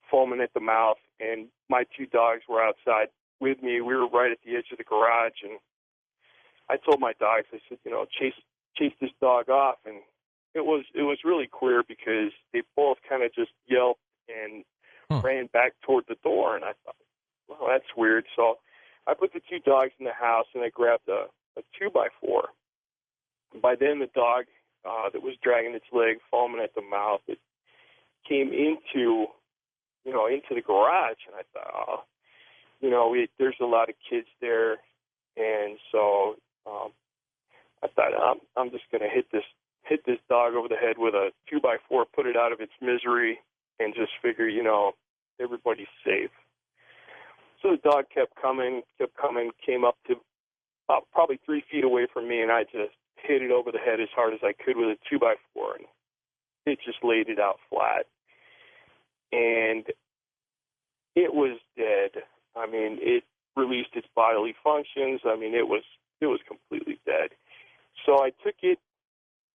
foaming at the mouth, and my two dogs were outside with me. We were right at the edge of the garage, and I told my dogs, I said, you know, chase this dog off. And it was really queer because they both kind of just yelped and ran back toward the door, and I thought, well, that's weird. So I put the two dogs in the house, and I grabbed a 2x4. By then, the dog that was dragging its leg, foaming at the mouth, it came into the garage, and I thought, oh, you know, there's a lot of kids there, and so I thought I'm just going to hit this dog over the head with a 2x4, put it out of its misery, and just figure, you know, everybody's safe. So the dog kept coming, came up to about probably 3 feet away from me, and I just hit it over the head as hard as I could with a 2x4, and it just laid it out flat. And it was dead. I mean, it released its bodily functions. I mean, it was completely dead. So I took it.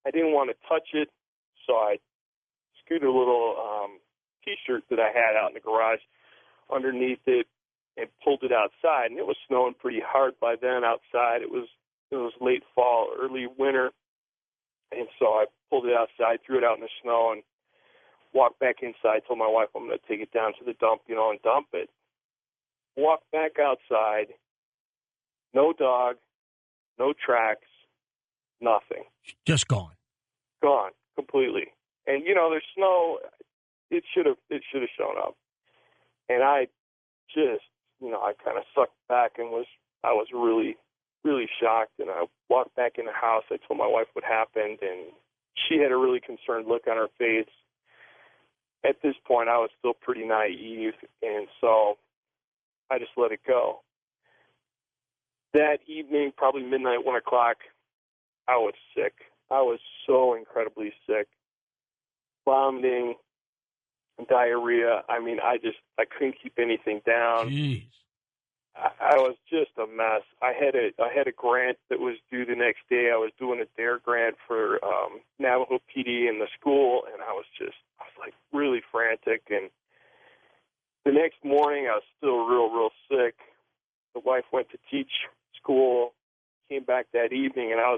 I didn't want to touch it, so I scooted a little T-shirt that I had out in the garage underneath it and pulled it outside. And it was snowing pretty hard by then outside. It was late fall, early winter. And so I pulled it outside, threw it out in the snow, and walked back inside, told my wife I'm going to take it down to the dump, and dump it. Walked back outside, no dog, no tracks, nothing. Just gone. Gone completely. And there's snow. It should have shown up. And I just, I kind of sucked back and I was really, really shocked. And I walked back in the house. I told my wife what happened, and she had a really concerned look on her face. At this point, I was still pretty naive, and so I just let it go. That evening, probably midnight, 1 o'clock, I was sick. I was so incredibly sick. Vomiting, diarrhea. I mean, I couldn't keep anything down. Jeez. I was just a mess. I had a grant that was due the next day. I was doing a DARE grant for Navajo PD in the school, and I was like really frantic. And the next morning, I was still real sick. The wife went to teach school, came back that evening, and I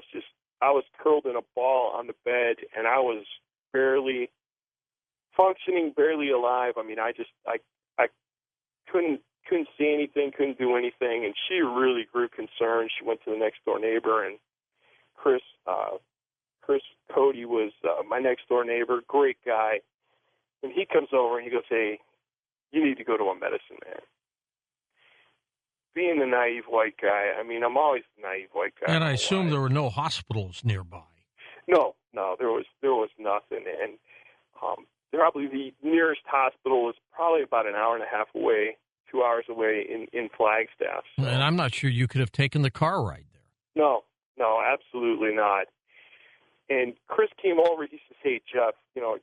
was curled in a ball on the bed, and I was barely functioning, barely alive. I mean, I couldn't see anything, couldn't do anything, and she really grew concerned. She went to the next door neighbor, and Chris Cody was my next door neighbor, great guy, and he comes over and he goes, "Hey, you need to go to a medicine man." Being the naive white guy, I mean, I'm always the naive white guy. And I assume there were no hospitals nearby. No, there was nothing, and probably the nearest hospital was probably about an hour and a half away, 2 hours away in Flagstaff. So. And I'm not sure you could have taken the car ride there. No, absolutely not. And Chris came over. He says, "Hey, Jeff, you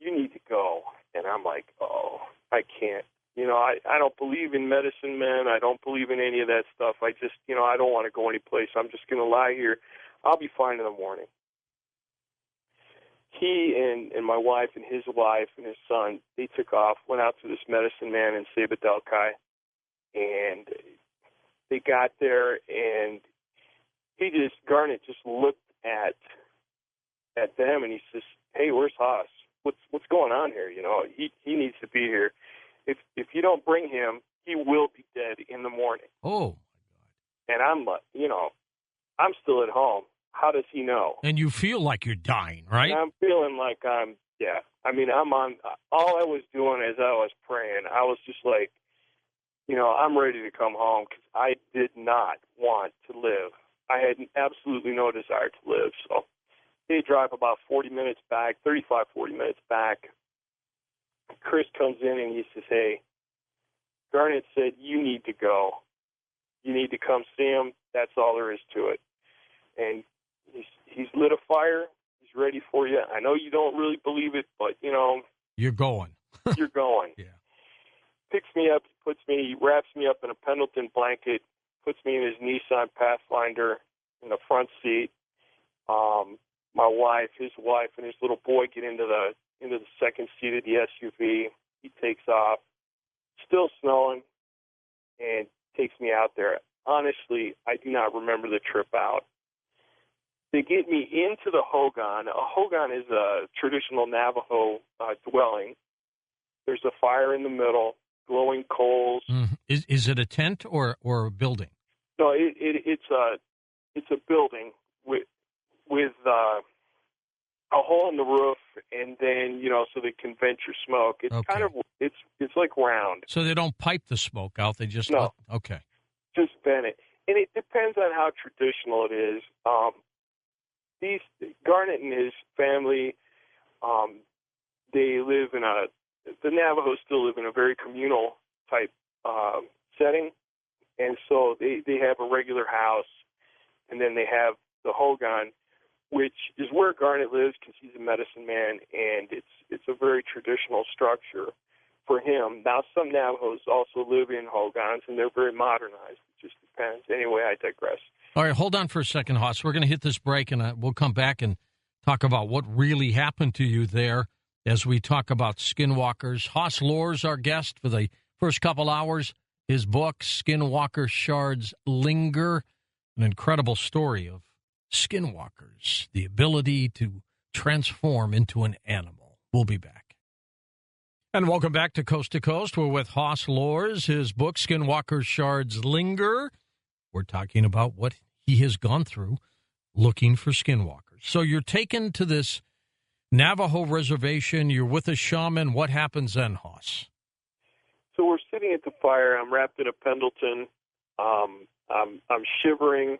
need to go." And I'm like, "Oh, I can't. I don't believe in medicine men. I don't believe in any of that stuff. I just, I don't want to go anyplace. I'm just going to lie here. I'll be fine in the morning." He and my wife and his wife and his son, they took off, went out to this medicine man in Sabadelkai, and they got there, and Garnet just looked at them, and he says, "Hey, where's Haas? What's going on here? He needs to be here. If you don't bring him, he will be dead in the morning." Oh, my God. And I'm like, I'm still at home. How does he know? And you feel like you're dying, right? And I'm feeling like I'm on. All I was doing as I was praying, I was just like, I'm ready to come home because I did not want to live. I had absolutely no desire to live. So they drive about 40 minutes back, 35, 40 minutes back. Chris comes in and he says, "Hey, Garnet said you need to go. You need to come see him. That's all there is to it." And he's lit a fire. He's ready for you. I know you don't really believe it, but, you're going. You're going. Yeah. Picks me up, he wraps me up in a Pendleton blanket, puts me in his Nissan Pathfinder in the front seat. His wife, and his little boy get into the second seat of the SUV. He takes off, still snowing, and takes me out there. Honestly, I do not remember the trip out. They get me into the hogan. A hogan is a traditional Navajo dwelling. There's a fire in the middle, glowing coals. Mm-hmm. Is it a tent or a building? No, it's a building with a hole in the roof, and then so they can vent your smoke. It's okay. kind of it's like round. So they don't pipe the smoke out. They just okay. Just vent it, and it depends on how traditional it is. Garnet and his family, they live the Navajos still live in a very communal type setting, and so they have a regular house, and then they have the hogan, which is where Garnet lives because he's a medicine man, and it's a very traditional structure for him. Now, some Navajos also live in hogans, and they're very modernized. It just depends. Anyway, I digress. All right, hold on for a second, Haas. We're going to hit this break, and we'll come back and talk about what really happened to you there as we talk about skinwalkers. Hoss Lohr's our guest for the first couple hours. His book, Skinwalker Shards, Linger, an incredible story of skinwalkers, the ability to transform into an animal. We'll be back. And welcome back to Coast. We're with Hoss Lohr's, his book, Skinwalker Shards, Linger. We're talking about what he has gone through looking for skinwalkers. So you're taken to this Navajo reservation. You're with a shaman. What happens then, Hoss? So we're sitting at the fire. I'm wrapped in a Pendleton. I'm shivering.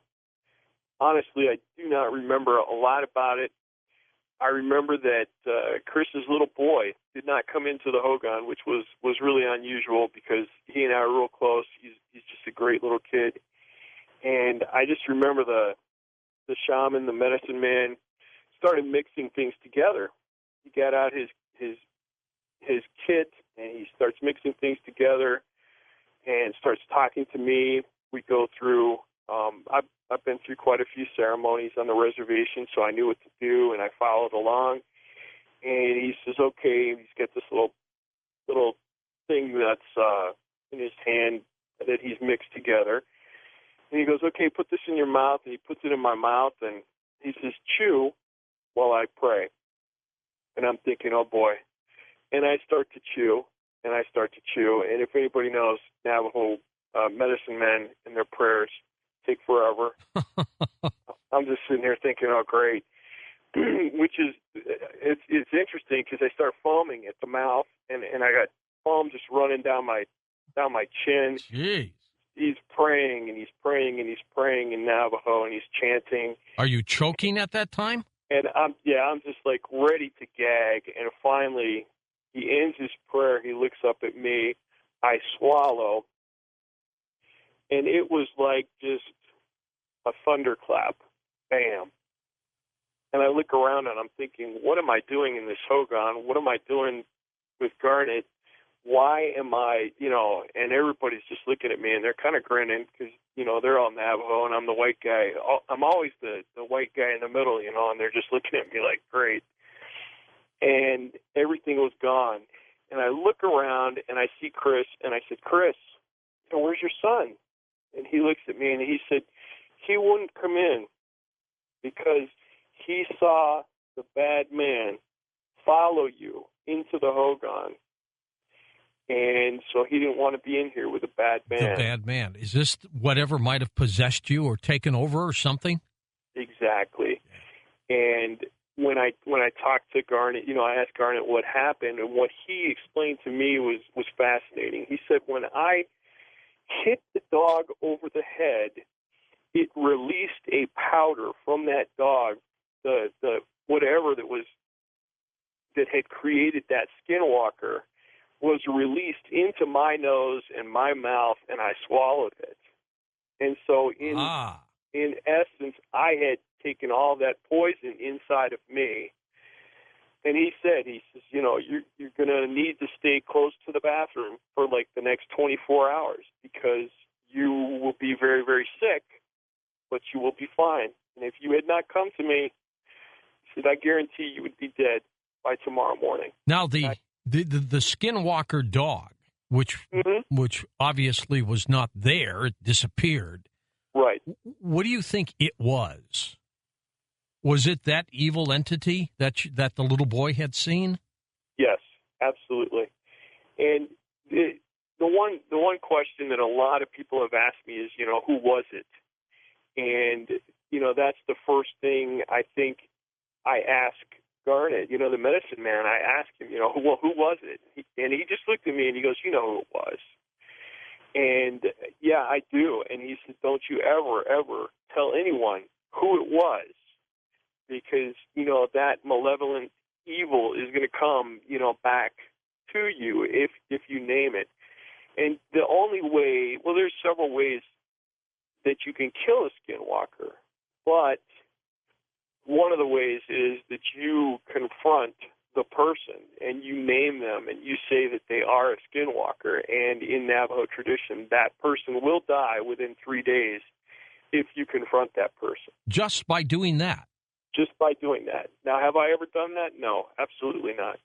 Honestly, I do not remember a lot about it. I remember that Chris's little boy did not come into the Hogan, which was really unusual because he and I are real close. He's just a great little kid. And I just remember the shaman, the medicine man, started mixing things together. He got out his kit, and he starts mixing things together and starts talking to me. We go through, I've been through quite a few ceremonies on the reservation, so I knew what to do, and I followed along. And he says, okay, he's got this little thing that's in his hand that he's mixed together. And he goes, okay, put this in your mouth. And he puts it in my mouth, and he says, chew while I pray. And I'm thinking, oh, boy. And I start to chew, and I start to chew. And if anybody knows, Navajo medicine men and their prayers take forever. I'm just sitting here thinking, oh, great. Which is, it's interesting because I start foaming at the mouth, and I got foam just running down my chin. Jeez. He's praying, and he's praying, and he's praying in Navajo, and he's chanting. Are you choking at that time? And I'm just like ready to gag. And finally, he ends his prayer. He looks up at me. I swallow. And it was like just a thunderclap. Bam. And I look around and I'm thinking, what am I doing in this Hogan? What am I doing with Garnet? Why am I, and everybody's just looking at me and they're kind of grinning because, they're all Navajo and I'm the white guy. I'm always the white guy in the middle, and they're just looking at me like, great. And everything was gone. And I look around and I see Chris and I said, Chris, where's your son? And he looks at me and he said, he wouldn't come in because he saw the bad man follow you into the Hogan. And so he didn't want to be in here with a bad man. The bad man. Is this whatever might have possessed you or taken over or something? Exactly. And when I talked to Garnet, I asked Garnet what happened, and what he explained to me was fascinating. He said, when I hit the dog over the head, it released a powder from that dog, the whatever that had created that skinwalker was released into my nose and my mouth, and I swallowed it. And so in essence, I had taken all that poison inside of me. And he says, you're going to need to stay close to the bathroom for like the next 24 hours because you will be very, very sick, but you will be fine. And if you had not come to me, he said, I guarantee you would be dead by tomorrow morning. Now, the Skinwalker dog, which obviously was not there, it disappeared. Right. What do you think it was? Was it that evil entity that the little boy had seen? Yes, absolutely. And the one question that a lot of people have asked me is, who was it? And that's the first thing I think I ask Garnet, the medicine man. I asked him, who was it? And he just looked at me and he goes, you know who it was. And yeah, I do. And he said, don't you ever tell anyone who it was, because that malevolent evil is going to come, back to you if you name it. And the only way, well, there's several ways that you can kill a skinwalker, but one of the ways is that you confront the person and you name them and you say that they are a skinwalker. And in Navajo tradition, that person will die within 3 days if you confront that person. Just by doing that? Just by doing that. Now, have I ever done that? No, absolutely not.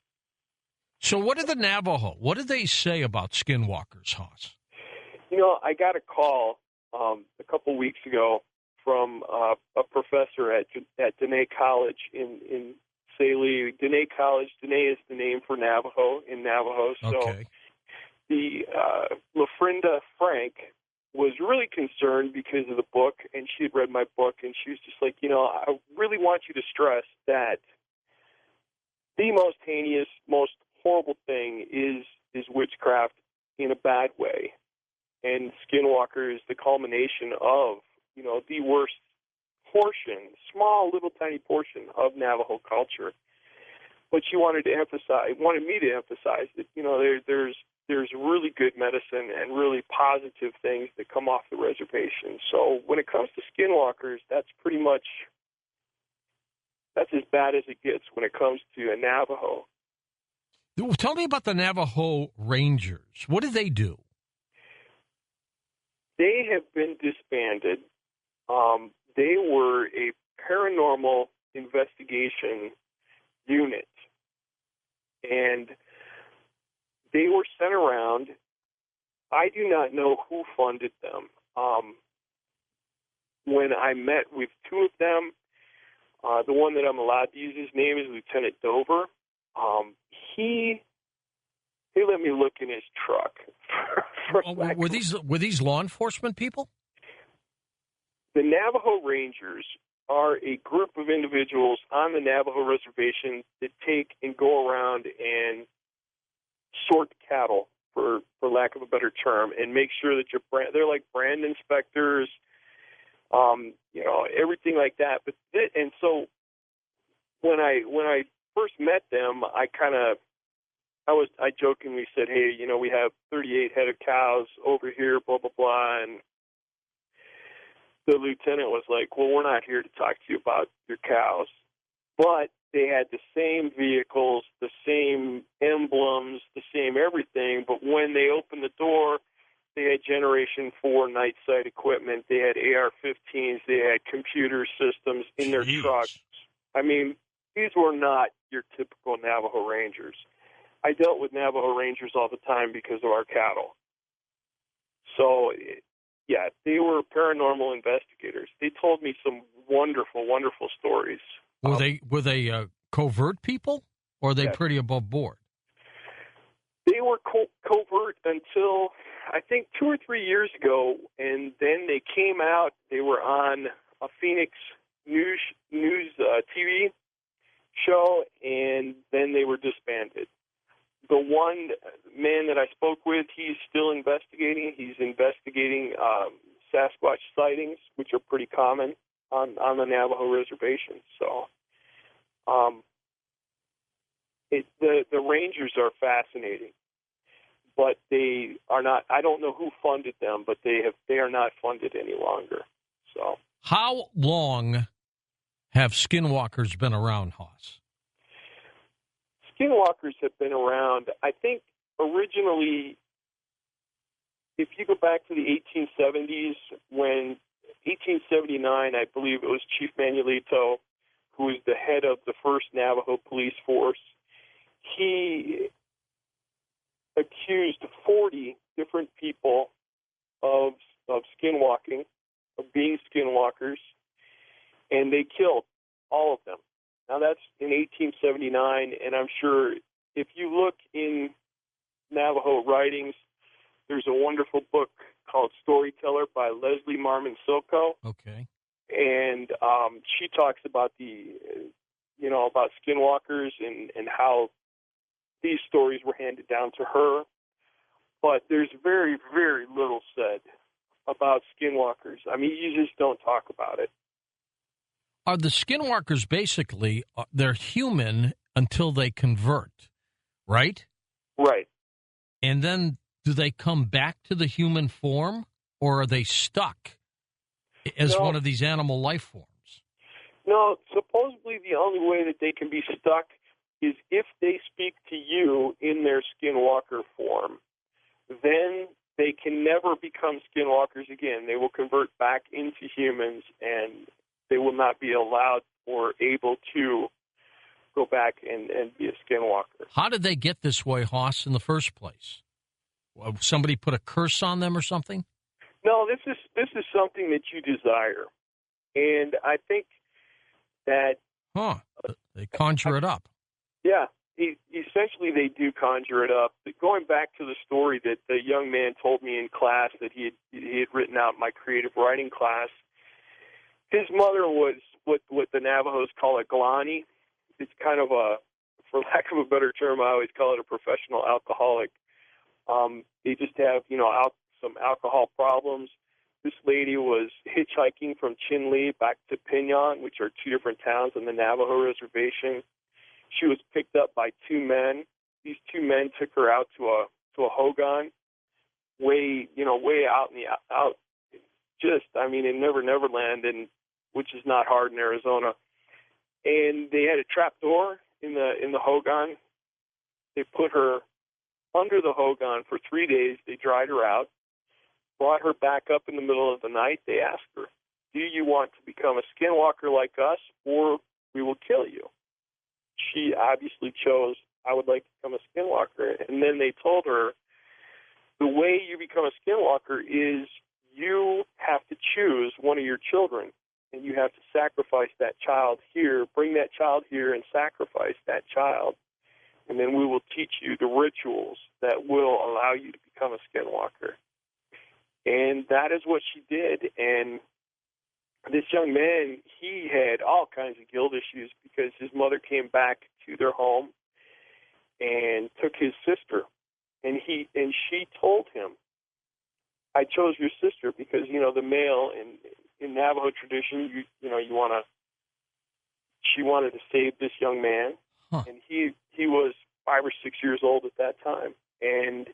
So what did the Navajo, what did they say about skinwalkers, Hoss? I got a call a couple weeks ago from a professor at Dene College in Saley. Dene College, Dene is the name for Navajo in Navajo. So Okay. the LaFrinda Frank was really concerned because of the book, and she had read my book, and she was just like, I really want you to stress that the most heinous, most horrible thing is witchcraft in a bad way. And Skinwalker is the culmination of, the worst portion, small, little, tiny portion of Navajo culture. But she wanted me to emphasize that, there's really good medicine and really positive things that come off the reservation. So when it comes to Skinwalkers, that's as bad as it gets when it comes to a Navajo. Tell me about the Navajo Rangers. What do they do? They have been disbanded. They were a paranormal investigation unit, and they were sent around. I do not know who funded them. When I met with two of them, the one that I'm allowed to use his name is Lieutenant Dover. He let me look in his truck. Were these law enforcement people? The Navajo Rangers are a group of individuals on the Navajo reservation that take and go around and sort cattle, for lack of a better term, and make sure that they're like brand inspectors, everything like that. And so when I first met them, I jokingly said, hey, we have 38 head of cows over here, blah, blah, blah. And the lieutenant was like, well, we're not here to talk to you about your cows. But they had the same vehicles, the same emblems, the same everything. But when they opened the door, they had Generation 4 night sight equipment. They had AR-15s. They had computer systems in their trucks. I mean, these were not your typical Navajo Rangers. I dealt with Navajo Rangers all the time because of our cattle. So, yeah, they were paranormal investigators. They told me some wonderful, wonderful stories. Were they covert people, or are they pretty above board? They were covert until, I think, 2 or 3 years ago, and then they came out. They were on a Phoenix news TV show, and then they were disbanded. The one man that I spoke with, he's still investigating. He's investigating Sasquatch sightings, which are pretty common on the Navajo reservation. So the Rangers are fascinating, but they are not. I don't know who funded them, but they are not funded any longer. So how long have Skinwalkers been around, Hoss? Skinwalkers have been around, I think, originally, if you go back to the 1870s, when 1879, I believe it was Chief Manuelito, who was the head of the first Navajo police force. He accused 40 different people of skinwalking, of being skinwalkers, and they killed all of them. Now, that's in 1879, and I'm sure if you look in Navajo writings, there's a wonderful book called Storyteller by Leslie Marmon Silko. Okay. And she talks about about skinwalkers and how these stories were handed down to her. But there's very, very little said about skinwalkers. I mean, you just don't talk about it. Are the Skinwalkers basically, they're human until they convert, right? Right. And then do they come back to the human form, or are they stuck as one of these animal life forms? No, supposedly the only way that they can be stuck is if they speak to you in their skinwalker form. Then they can never become skinwalkers again. They will convert back into humans, and they will not be allowed or able to go back and be a skinwalker. How did they get this way, Hoss, in the first place? Somebody put a curse on them or something? No, this is something that you desire, and I think that they conjure it up. Yeah, essentially they do conjure it up. Going back to the story that the young man told me in class that he had written out in my creative writing class, his mother was what the Navajos call a glani. It's kind of for lack of a better term, I always call it a professional alcoholic. They just have, some alcohol problems. This lady was hitchhiking from Chinle back to Pinon, which are two different towns on the Navajo reservation. She was picked up by two men. These two men took her out to a hogan, way out in Neverland, and which is not hard in Arizona. And they had a trap door in the hogan. They put her under the hogan for 3 days. They dried her out, brought her back up in the middle of the night. They asked her, "Do you want to become a skinwalker like us, or we will kill you?" She obviously chose, "I would like to become a skinwalker." And then they told her, the way you become a skinwalker is you have to choose one of your children, and you have to sacrifice that child here, bring that child here and sacrifice that child. And then we will teach you the rituals that will allow you to become a skinwalker. And that is what she did. And this young man, he had all kinds of guilt issues because his mother came back to their home and took his sister. And she told him, "I chose your sister because, the male in Navajo tradition, she wanted to save this young man." Huh. And he was 5 or 6 years old at that time. And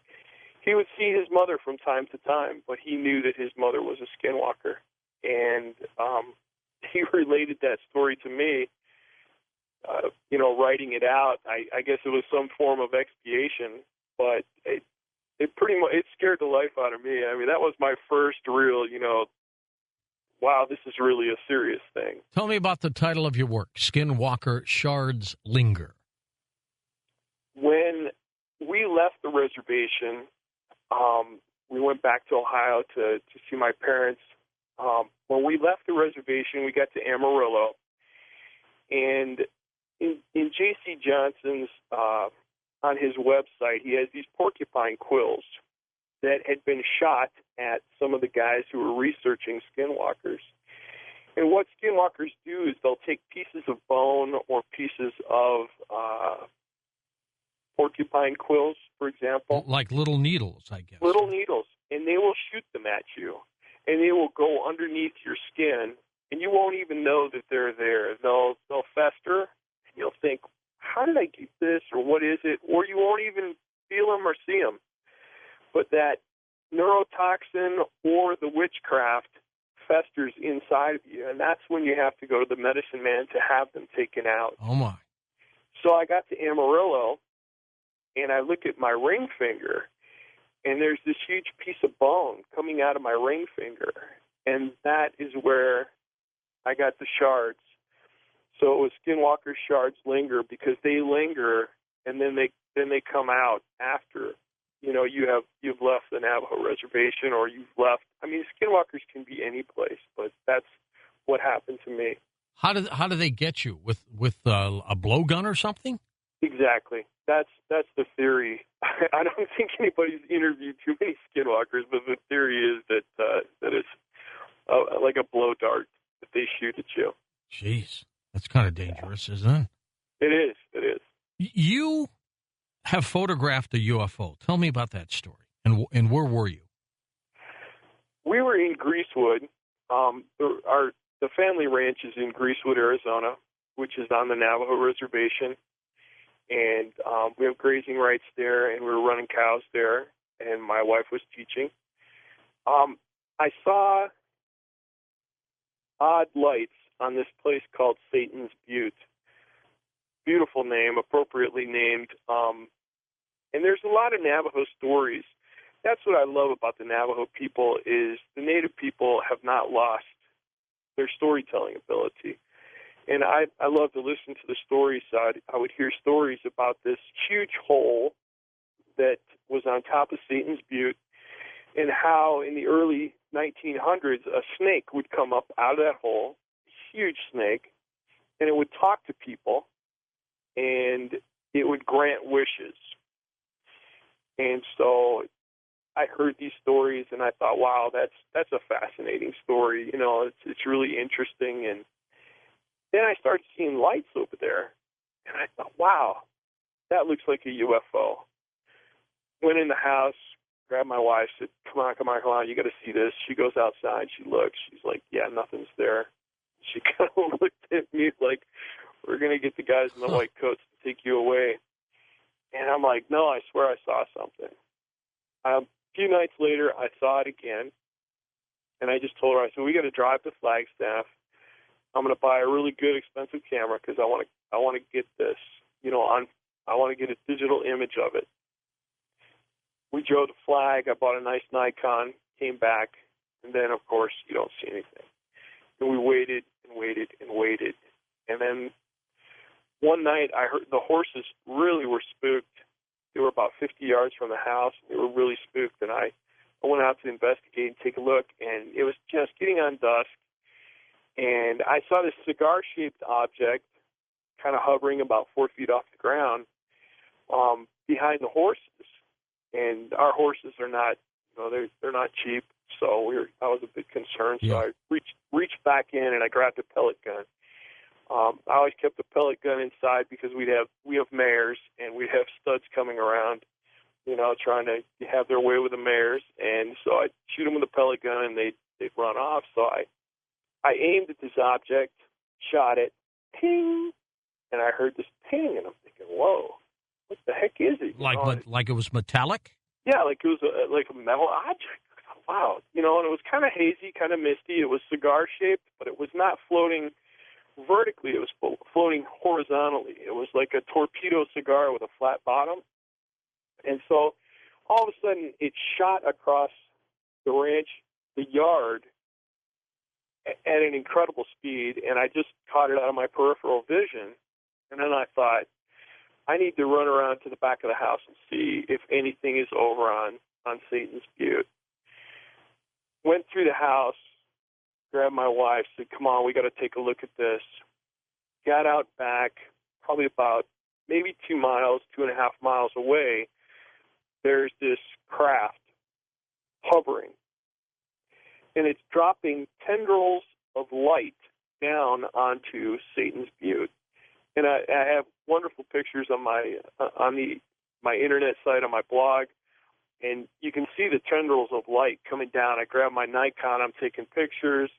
he would see his mother from time to time, but he knew that his mother was a skinwalker. And he related that story to me, writing it out. I guess it was some form of expiation, but it scared the life out of me. I mean, that was my first real, wow, this is really a serious thing. Tell me about the title of your work, Skinwalker, Shards, Linger. When we left the reservation, we went back to Ohio to see my parents. When we left the reservation, we got to Amarillo, and in J.C. Johnson's, on his website, he has these porcupine quills that had been shot at some of the guys who were researching skinwalkers. And what skinwalkers do is they'll take pieces of bone or pieces of porcupine quills, for example. Like little needles, I guess. Little needles, and they will shoot them at you. And they will go underneath your skin, and you won't even know that they're there. They'll fester, and you'll think, how did I get this, or what is it? Or you won't even feel them or see them. But that neurotoxin or the witchcraft festers inside of you, and that's when you have to go to the medicine man to have them taken out. Oh, my. So I got to Amarillo, and I look at my ring finger, and there's this huge piece of bone coming out of my ring finger, and that is where I got the shards. So it was Skinwalker, Shards, Linger, because they linger, and then they come out after you've left the Navajo reservation, or you've left. I mean, skinwalkers can be any place, but that's what happened to me. How do they get you with a blowgun or something? Exactly. That's the theory. I don't think anybody's interviewed too many skinwalkers, but the theory is that it's like a blow dart that they shoot at you. Jeez, that's kind of dangerous, isn't it? It is. It is. You have photographed a UFO. Tell me about that story. And where were you? We were in Greasewood. The family ranch is in Greasewood, Arizona, which is on the Navajo reservation. And we have grazing rights there, and we were running cows there, and my wife was teaching. I saw odd lights on this place called Satan's Butte. Beautiful name, appropriately named. And there's a lot of Navajo stories. That's what I love about the Navajo people is the Native people have not lost their storytelling ability. And I love to listen to the stories. So I would hear stories about this huge hole that was on top of Satan's Butte, and how in the early 1900s a snake would come up out of that hole, huge snake, and it would talk to people, and it would grant wishes. And so I heard these stories, and I thought, wow, that's a fascinating story. You know, it's really interesting. And then I started seeing lights over there, and I thought, wow, that looks like a UFO. Went in the house, grabbed my wife, said, come on, you got to see this. She goes outside, she looks, she's like, yeah, nothing's there. She kind of looked at me like, we're going to get the guys in the white coats to take you away. And I'm like, no, I swear I saw something. A few nights later, I saw it again, and I just told her, I said, we got to drive to Flagstaff. I'm going to buy a really good, expensive camera because I want to get this, you know, I want to get a digital image of it. We drove to Flag. I bought a nice Nikon, came back, and then, of course, you don't see anything. And we waited and waited and waited. And then one night I heard the horses really were spooked. They were about 50 yards from the house. They were really spooked, and I went out to investigate and take a look, and it was just getting on dusk. And I saw this cigar-shaped object kind of hovering about 4 feet off the ground behind the horses. And our horses are not, you know, they're not cheap. So I was a bit concerned. So I reached back in and I grabbed a pellet gun. I always kept the pellet gun inside because we have mares and we have studs coming around, you know, trying to have their way with the mares. And so I'd shoot them with a pellet gun and they'd run off. So I aimed at this object, shot it, ping, and I heard this ping, and I'm thinking, whoa, what the heck is it? Like it was metallic? Yeah, like it was like a metal object. Wow, you know, and it was kind of hazy, kind of misty. It was cigar-shaped, but it was not floating vertically. It was floating horizontally. It was like a torpedo cigar with a flat bottom. And so all of a sudden it shot across the ranch, the yard, at an incredible speed, and I just caught it out of my peripheral vision. And then I thought, I need to run around to the back of the house and see if anything is over on Satan's Butte. Went through the house, grabbed my wife, said, come on, we got to take a look at this. Got out back, probably about maybe 2 miles, 2.5 miles away. There's this craft hovering, and it's dropping tendrils of light down onto Satan's Butte. And I have wonderful pictures on my internet site, on my blog, and you can see the tendrils of light coming down. I grab my Nikon, I'm taking pictures.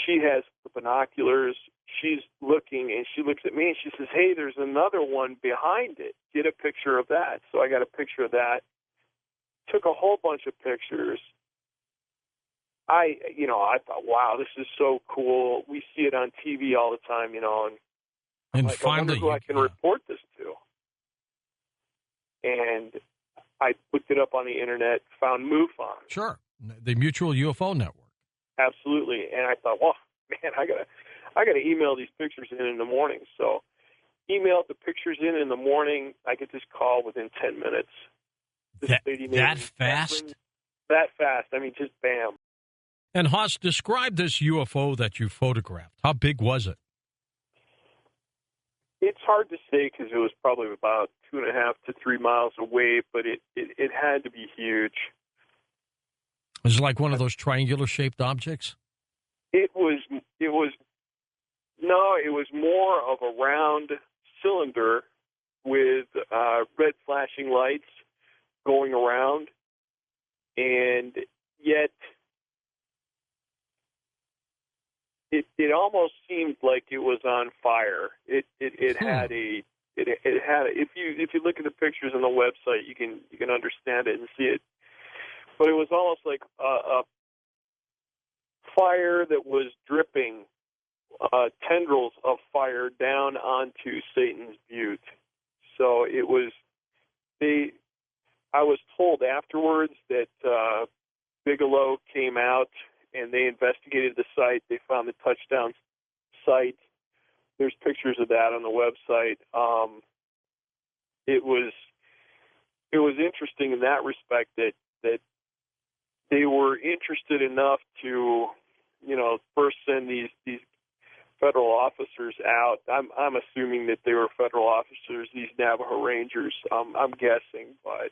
She has the binoculars. She's looking, and she looks at me, and she says, hey, there's another one behind it. Get a picture of that. So I got a picture of that. Took a whole bunch of pictures. I thought, wow, this is so cool. We see it on TV all the time, you know, and like, finally, I wonder who I can report this to. And I looked it up on the internet, found MUFON. Sure, the Mutual UFO Network. Absolutely, and I thought, well, man, I gotta email these pictures in the morning. So, emailed the pictures in the morning. I get this call within 10 minutes. That fast? That fast. I mean, just bam. And Haas, describe this UFO that you photographed. How big was it? It's hard to say because it was probably about 2.5 to 3 miles away, but it had to be huge. Was it like one of those triangular-shaped objects? It was more of a round cylinder with red flashing lights going around, and yet it almost seemed like it was on fire. It had a if you look at the pictures on the website, you can understand it and see it. But it was almost like a fire that was dripping tendrils of fire down onto Satan's Butte. So it was I was told afterwards that Bigelow came out and they investigated the site. They found the touchdown site, there's pictures of that on the website. It was interesting in that respect that they were interested enough to, first send these federal officers out. I'm assuming that they were federal officers, these Navajo Rangers. I'm guessing, but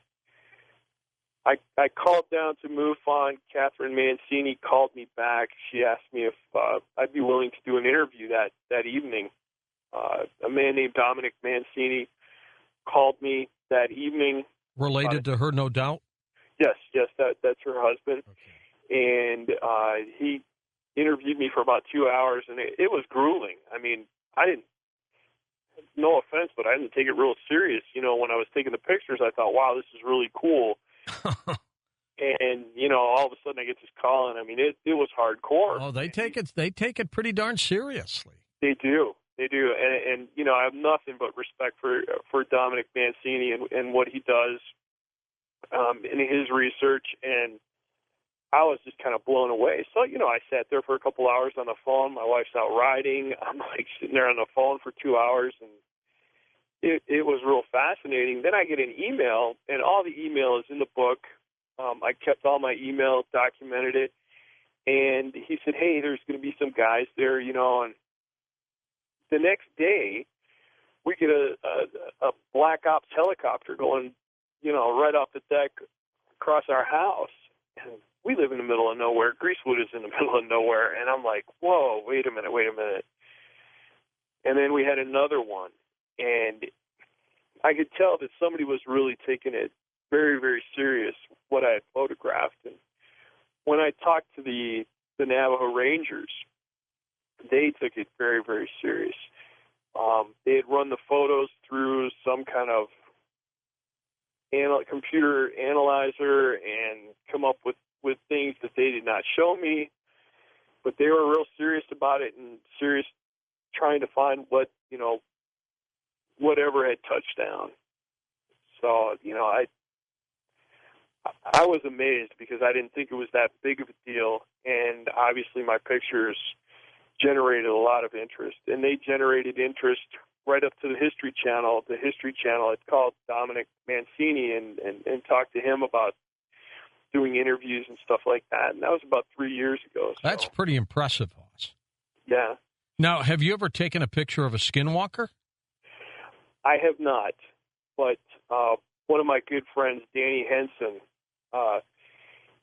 I called down to MUFON. Catherine Mancini called me back. She asked me if I'd be willing to do an interview that evening. A man named Dominic Mancini called me that evening. Related to her, no doubt? Yes, that's her husband. Okay. And he interviewed me for about 2 hours, and it was grueling. I mean, no offense, but I didn't take it real serious. When I was taking the pictures, I thought, wow, this is really cool. And, all of a sudden I get this call, and I mean, it was hardcore. Oh, they take it pretty darn seriously. They do. And I have nothing but respect for Dominic Mancini and what he does in his research, and I was just kind of blown away. So, I sat there for a couple hours on the phone. My wife's out riding. I'm sitting there on the phone for 2 hours, and it was real fascinating. Then I get an email, and all the email is in the book. I kept all my emails, documented it, and he said, hey, there's going to be some guys there, and the next day we get a Black Ops helicopter going, right off the deck across our house. And we live in the middle of nowhere. Greasewood is in the middle of nowhere. And I'm like, whoa, wait a minute. And then we had another one. And I could tell that somebody was really taking it very, very serious, what I had photographed. And when I talked to the Navajo Rangers, they took it very, very serious. They had run the photos through some kind of computer analyzer and come up with things that they did not show me, but they were real serious about it and serious trying to find whatever had touched down. So, I was amazed because I didn't think it was that big of a deal, and obviously my pictures generated a lot of interest, and they generated interest right up to the History Channel. The History Channel had called Dominic Mancini and talked to him about doing interviews and stuff like that, and that was about 3 years ago. So. That's pretty impressive, Hoss. Yeah. Now, have you ever taken a picture of a skinwalker? I have not, but one of my good friends, Danny Henson,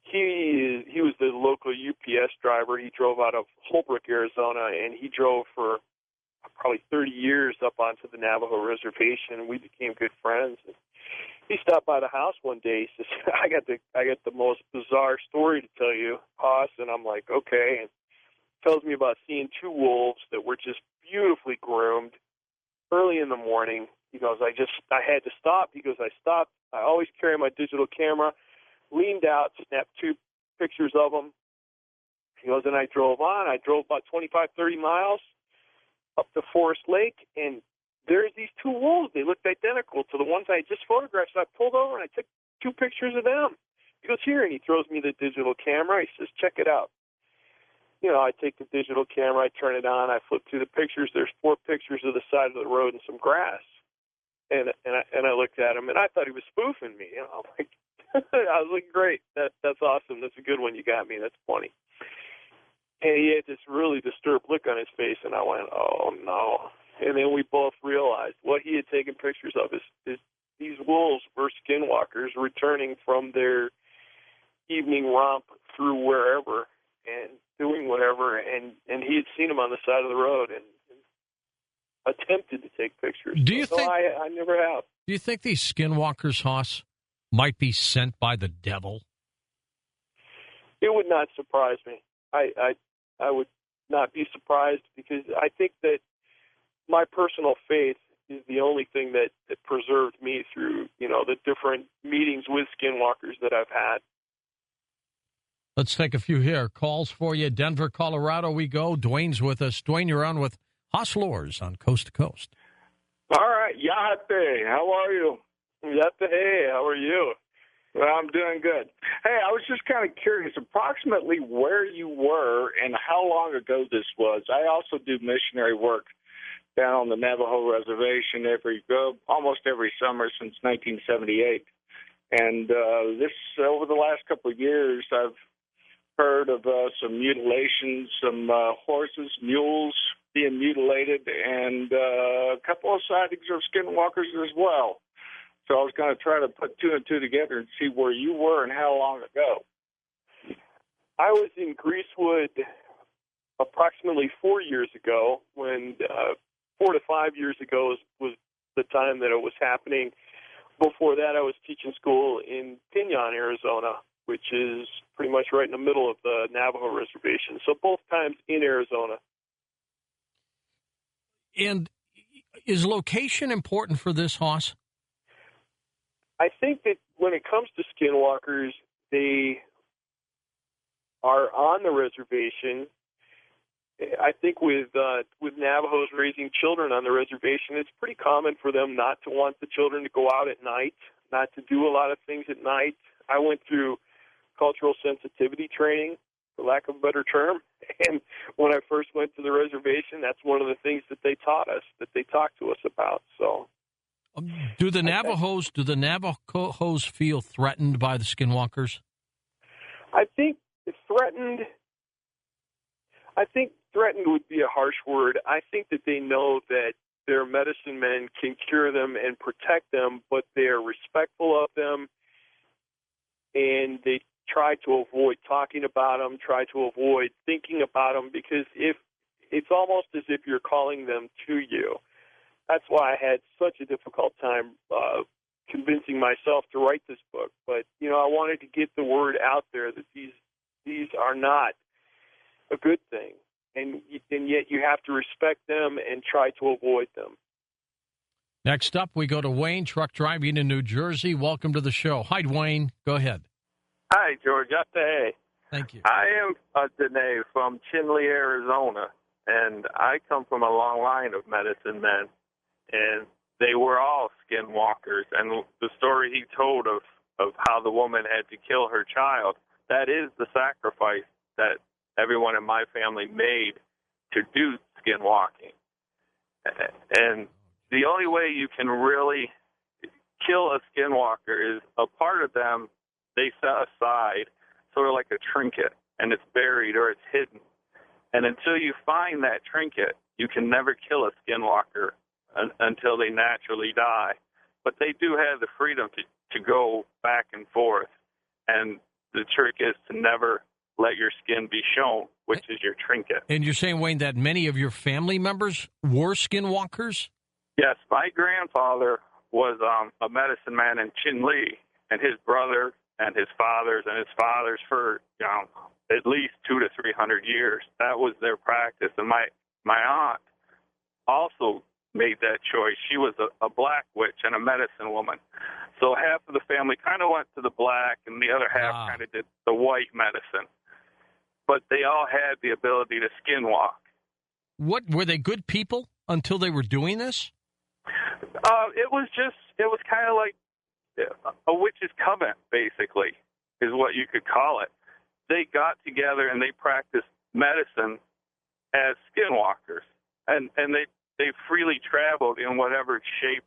he was the local UPS driver. He drove out of Holbrook, Arizona, and he drove for probably 30 years up onto the Navajo reservation, and we became good friends. And he stopped by the house one day. He says, I got the most bizarre story to tell you, Hoss. And I'm like, okay. And tells me about seeing two wolves that were just beautifully groomed early in the morning. He goes, I had to stop. He goes, I stopped. I always carry my digital camera, leaned out, snapped 2 pictures of them. He goes, and I drove on. I drove about 25, 30 miles up to Forest Lake, and there's these 2 wolves. They looked identical to the ones I had just photographed. So I pulled over, and I took 2 pictures of them. He goes, here, and he throws me the digital camera. He says, check it out. I take the digital camera, I turn it on, I flip through the pictures. There's 4 pictures of the side of the road and some grass. And I looked at him, and I thought he was spoofing me. I'm like, I was like, great, that's awesome. That's a good one. You got me. That's funny. And he had this really disturbed look on his face, and I went, oh, no. And then we both realized what he had taken pictures of is these wolves were skinwalkers returning from their evening romp through wherever and doing whatever, and he had seen them on the side of the road and attempted to take pictures. Do you think I never have. Do you think these skinwalkers, Hoss, might be sent by the devil? It would not surprise me. I would not be surprised because I think that my personal faith is the only thing that preserved me through, the different meetings with skinwalkers that I've had. Let's take a few here. Calls for you. Denver, Colorado, we go. Dwayne's with us. Dwayne, you're on with Hoss Lors on Coast to Coast. All right. Yahate, how are you? Hey, how are you? Well, I'm doing good. Hey, I was just kind of curious approximately where you were and how long ago this was. I also do missionary work down on the Navajo reservation almost every summer since 1978. And over the last couple of years, I've heard of some mutilations, some horses, mules being mutilated, and a couple of sightings of skinwalkers as well. So I was going to try to put two and two together and see where you were and how long ago. I was in Greasewood approximately 4 years ago, when 4 to 5 years ago was the time that it was happening. Before that, I was teaching school in Pinon, Arizona, which is pretty much right in the middle of the Navajo reservation. So both times in Arizona. And is location important for this, Hoss? I think that when it comes to skinwalkers, they are on the reservation. I think with Navajos raising children on the reservation, it's pretty common for them not to want the children to go out at night, not to do a lot of things at night. I went through cultural sensitivity training, for lack of a better term, and when I first went to the reservation, that's one of the things that they taught us, that they talked to us about. So, do the Navajos feel threatened by the skinwalkers? I think threatened would be a harsh word. I think that they know that their medicine men can cure them and protect them, but they are respectful of them, and they try to avoid talking about them, try to avoid thinking about them, because if it's almost as if you're calling them to you. That's why I had such a difficult time convincing myself to write this book. But, I wanted to get the word out there that these are not a good thing. And yet you have to respect them and try to avoid them. Next up, we go to Wayne, truck driving in New Jersey. Welcome to the show. Hi, Wayne. Go ahead. Hi, George. Hey. Thank you. I am Danae from Chinle, Arizona, and I come from a long line of medicine men, and they were all skinwalkers. And the story he told of how the woman had to kill her child, that is the sacrifice that everyone in my family made to do skinwalking. And the only way you can really kill a skinwalker is a part of them they set aside, sort of like a trinket, and it's buried or it's hidden. And until you find that trinket, you can never kill a skinwalker until they naturally die. But they do have the freedom to go back and forth. And the trick is to never let your skin be shown, which is your trinket. And you're saying, Wayne, that many of your family members were skinwalkers? Yes, my grandfather was a medicine man in Chinle, and his brother and his fathers for at least 200 to 300 years. That was their practice. And my aunt also made that choice. She was a black witch and a medicine woman. So half of the family kind of went to the black, and the other half kind of did the white medicine. But they all had the ability to skinwalk. What, were they good people until they were doing this? It was kind of like a witch's coven, basically, is what you could call it. They got together and they practiced medicine as skinwalkers, and they freely traveled in whatever shape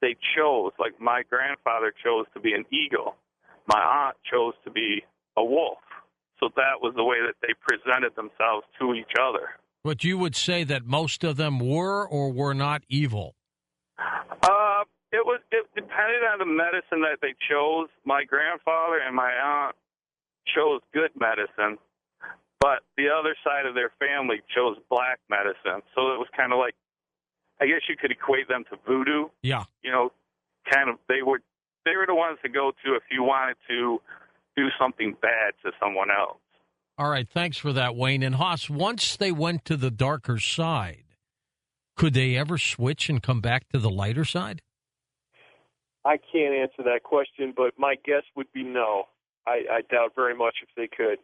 they chose. Like my grandfather chose to be an eagle, my aunt chose to be a wolf. So that was the way that they presented themselves to each other. But you would say that most of them were or were not evil? It depended on the medicine that they chose. My grandfather and my aunt chose good medicine, but the other side of their family chose black medicine. So it was kind of like, I guess you could equate them to voodoo. Yeah. They were the ones to go to if you wanted to do something bad to someone else. All right, thanks for that, Wayne. And Haas, once they went to the darker side, could they ever switch and come back to the lighter side? I can't answer that question, but my guess would be no. I doubt very much if they could.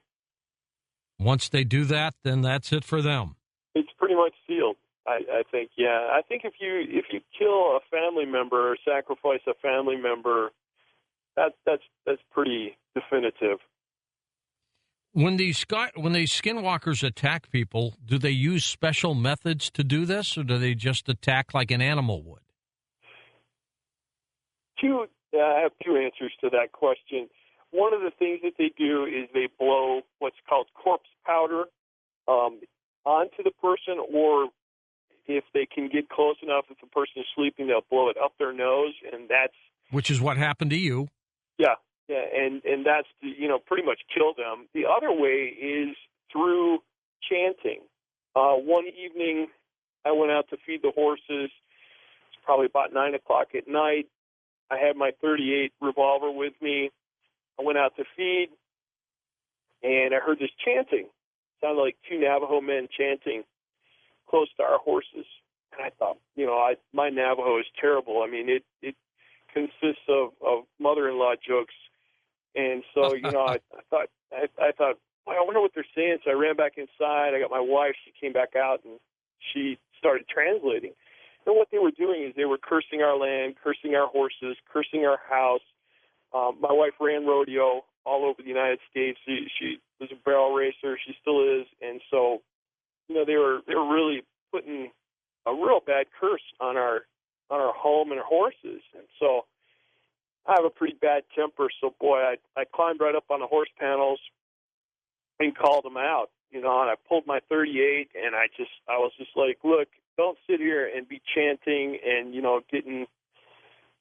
Once they do that, then that's it for them. It's pretty much sealed. I think, yeah. I think if you kill a family member or sacrifice a family member, that's pretty definitive. When these skinwalkers attack people, do they use special methods to do this, or do they just attack like an animal would? I have two answers to that question. One of the things that they do is they blow what's called corpse powder onto the person, or if they can get close enough, if the person is sleeping, they'll blow it up their nose, and that's... Which is what happened to you. Yeah, and that's to, pretty much kill them. The other way is through chanting. One evening, I went out to feed the horses. It's probably about 9 o'clock at night. I had my .38 revolver with me. I went out to feed, and I heard this chanting. It sounded like two Navajo men chanting close to our horses. And I thought, my Navajo is terrible. I mean, it consists of mother-in-law jokes. And so, I thought, well, I wonder what they're saying. So I ran back inside. I got my wife. She came back out, and she started translating. And what they were doing is they were cursing our land, cursing our horses, cursing our house. My wife ran rodeo all over the United States. She was a barrel racer. She still is. And so, they were really putting a real bad curse on our home and our horses. And so I have a pretty bad temper. So, boy, I climbed right up on the horse panels and called them out, and I pulled my .38, and I was just like, look, don't sit here and be chanting and,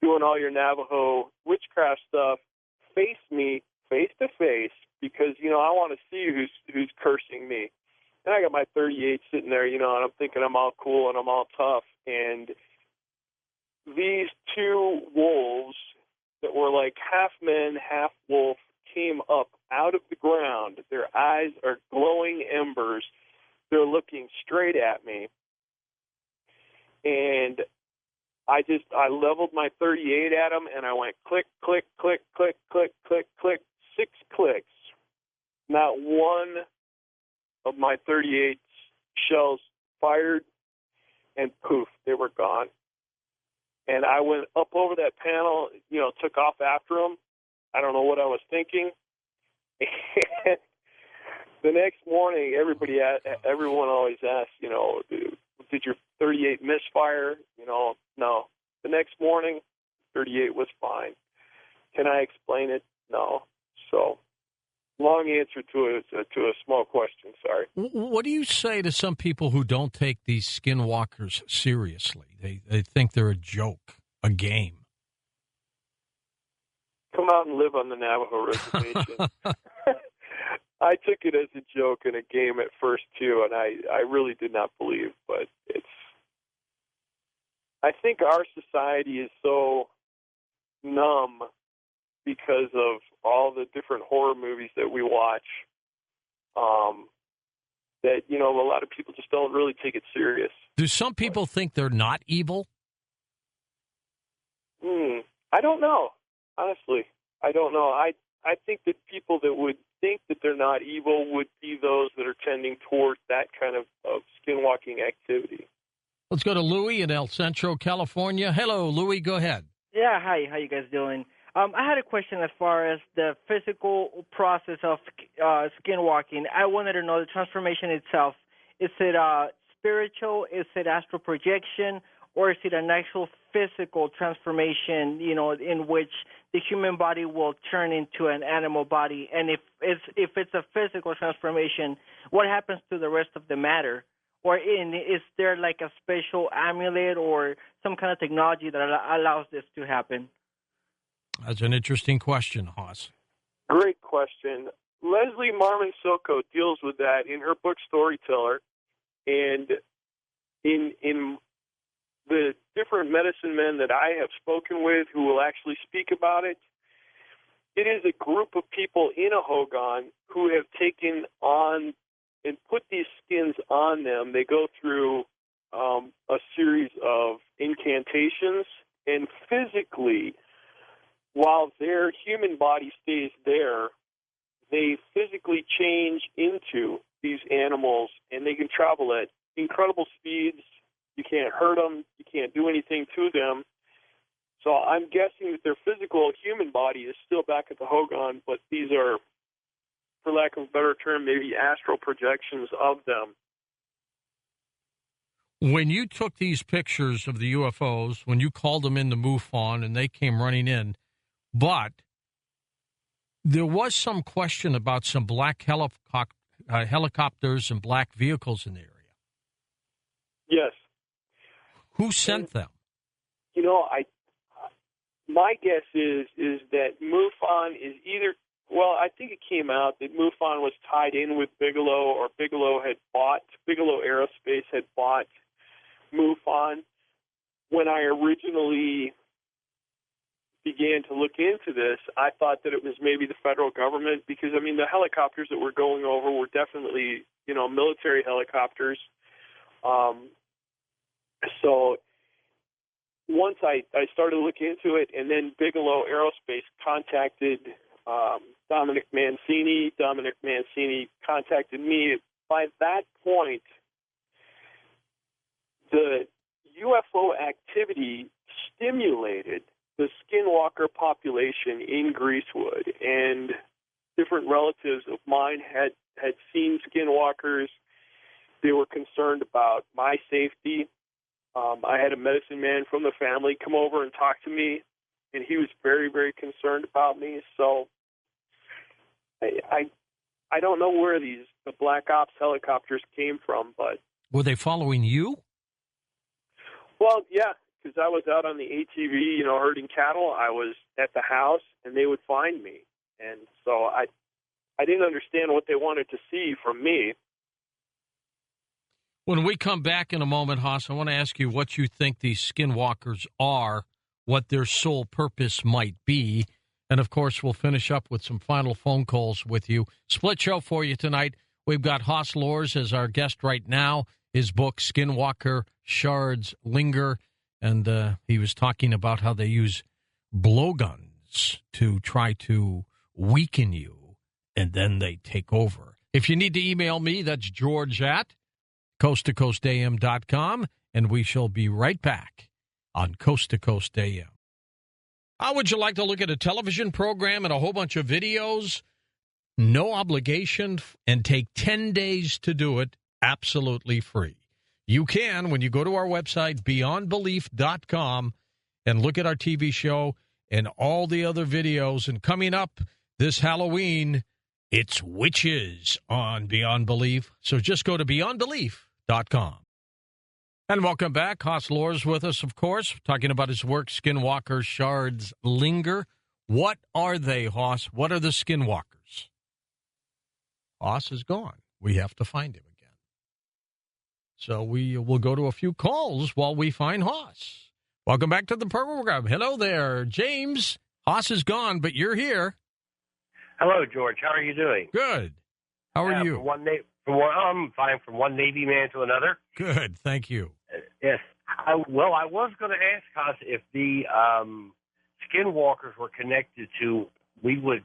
doing all your Navajo witchcraft stuff. Face me face to face, because, I want to see who's cursing me. And I got my .38 sitting there, and I'm thinking I'm all cool and I'm all tough. And these two wolves that were like half men, half wolf came up out of the ground. Their eyes are glowing embers. They're looking straight at me. And I leveled my .38 at them, and I went click, click, click, click, click, click, click, 6 clicks. Not one of my .38 shells fired, and poof, they were gone. And I went up over that panel, took off after them. I don't know what I was thinking. And the next morning, everyone always asks, did your .38 misfire? No. The next morning, .38 was fine. Can I explain it? No. So, long answer to a small question. Sorry. What do you say to some people who don't take these skinwalkers seriously? They think they're a joke, a game. Come out and live on the Navajo reservation. I took it as a joke and a game at first, too, and I really did not believe, but I think our society is so numb because of all the different horror movies that we watch, that, a lot of people just don't really take it serious. Do some people think they're not evil? I don't know. Honestly, I don't know. I think that people that would think that they're not evil would be those that are tending towards that kind of skinwalking activity. Let's go to Louis in El Centro, California. Hello, Louis. Go ahead. Yeah, hi. How you guys doing? I had a question as far as the physical process of skinwalking. I wanted to know the transformation itself. Is it spiritual? Is it astral projection? Or is it an actual physical transformation, in which the human body will turn into an animal body? And if it's a physical transformation, what happens to the rest of the matter? Or is there like a special amulet or some kind of technology that allows this to happen? That's an interesting question, Haas. Great question. Leslie Marmon Soko deals with that in her book Storyteller, and in the different medicine men that I have spoken with who will actually speak about it, it is a group of people in a Hogan who have taken on and put these skins on them. They go through a series of incantations, and physically, while their human body stays there, they physically change into these animals, and they can travel at incredible speeds. You can't hurt them. You can't do anything to them. So I'm guessing that their physical human body is still back at the Hogan, but these are for lack of a better term, maybe astral projections of them. When you took these pictures of the UFOs, when you called them in to MUFON and they came running in, but there was some question about some black helicopters and black vehicles in the area. Yes. Who sent them? You know, my guess is that MUFON is either, well, I think it came out that MUFON was tied in with Bigelow, or Bigelow Aerospace had bought MUFON. When I originally began to look into this, I thought that it was maybe the federal government, because, I mean, the helicopters that were going over were definitely, you know, military helicopters. So once I started looking into it, and then Bigelow Aerospace contacted Dominic Mancini. Dominic Mancini contacted me. By that point, the UFO activity stimulated the Skinwalker population in Greasewood, and different relatives of mine had seen Skinwalkers. They were concerned about my safety. I had a medicine man from the family come over and talk to me, and he was very, very concerned about me. So I don't know where the Black Ops helicopters came from, but were they following you? Well, yeah, because I was out on the ATV, you know, herding cattle. I was at the house, and they would find me, and so I didn't understand what they wanted to see from me. When we come back in a moment, Haas, I want to ask you what you think these Skinwalkers are, what their sole purpose might be, and, of course, we'll finish up with some final phone calls with you. Split show for you tonight. We've got Haas Lors as our guest right now. His book, Skinwalker, Shards, Linger, and he was talking about how they use blowguns to try to weaken you, and then they take over. If you need to email me, that's George at coasttocoastam.com, and we shall be right back on Coast to Coast AM. How would you like to look at a television program and a whole bunch of videos? No obligation, and take 10 days to do it absolutely free. You can when you go to our website, beyondbelief.com, and look at our TV show and all the other videos. And coming up this Halloween, it's witches on Beyond Belief. So just go to beyondbelief.com. And welcome back. Haas Lors with us, of course, talking about his work, Skinwalker, Shards, Linger. What are they, Haas? What are the Skinwalkers? Haas is gone. We have to find him again. So we will go to a few calls while we find Haas. Welcome back to the program. Hello there, James. Haas is gone, but you're here. Hello, George. How are you doing? Good. How are you? I'm fine. From one Navy man to another. Good. Thank you. Yes. I was going to ask Haas if the Skinwalkers were connected to, we would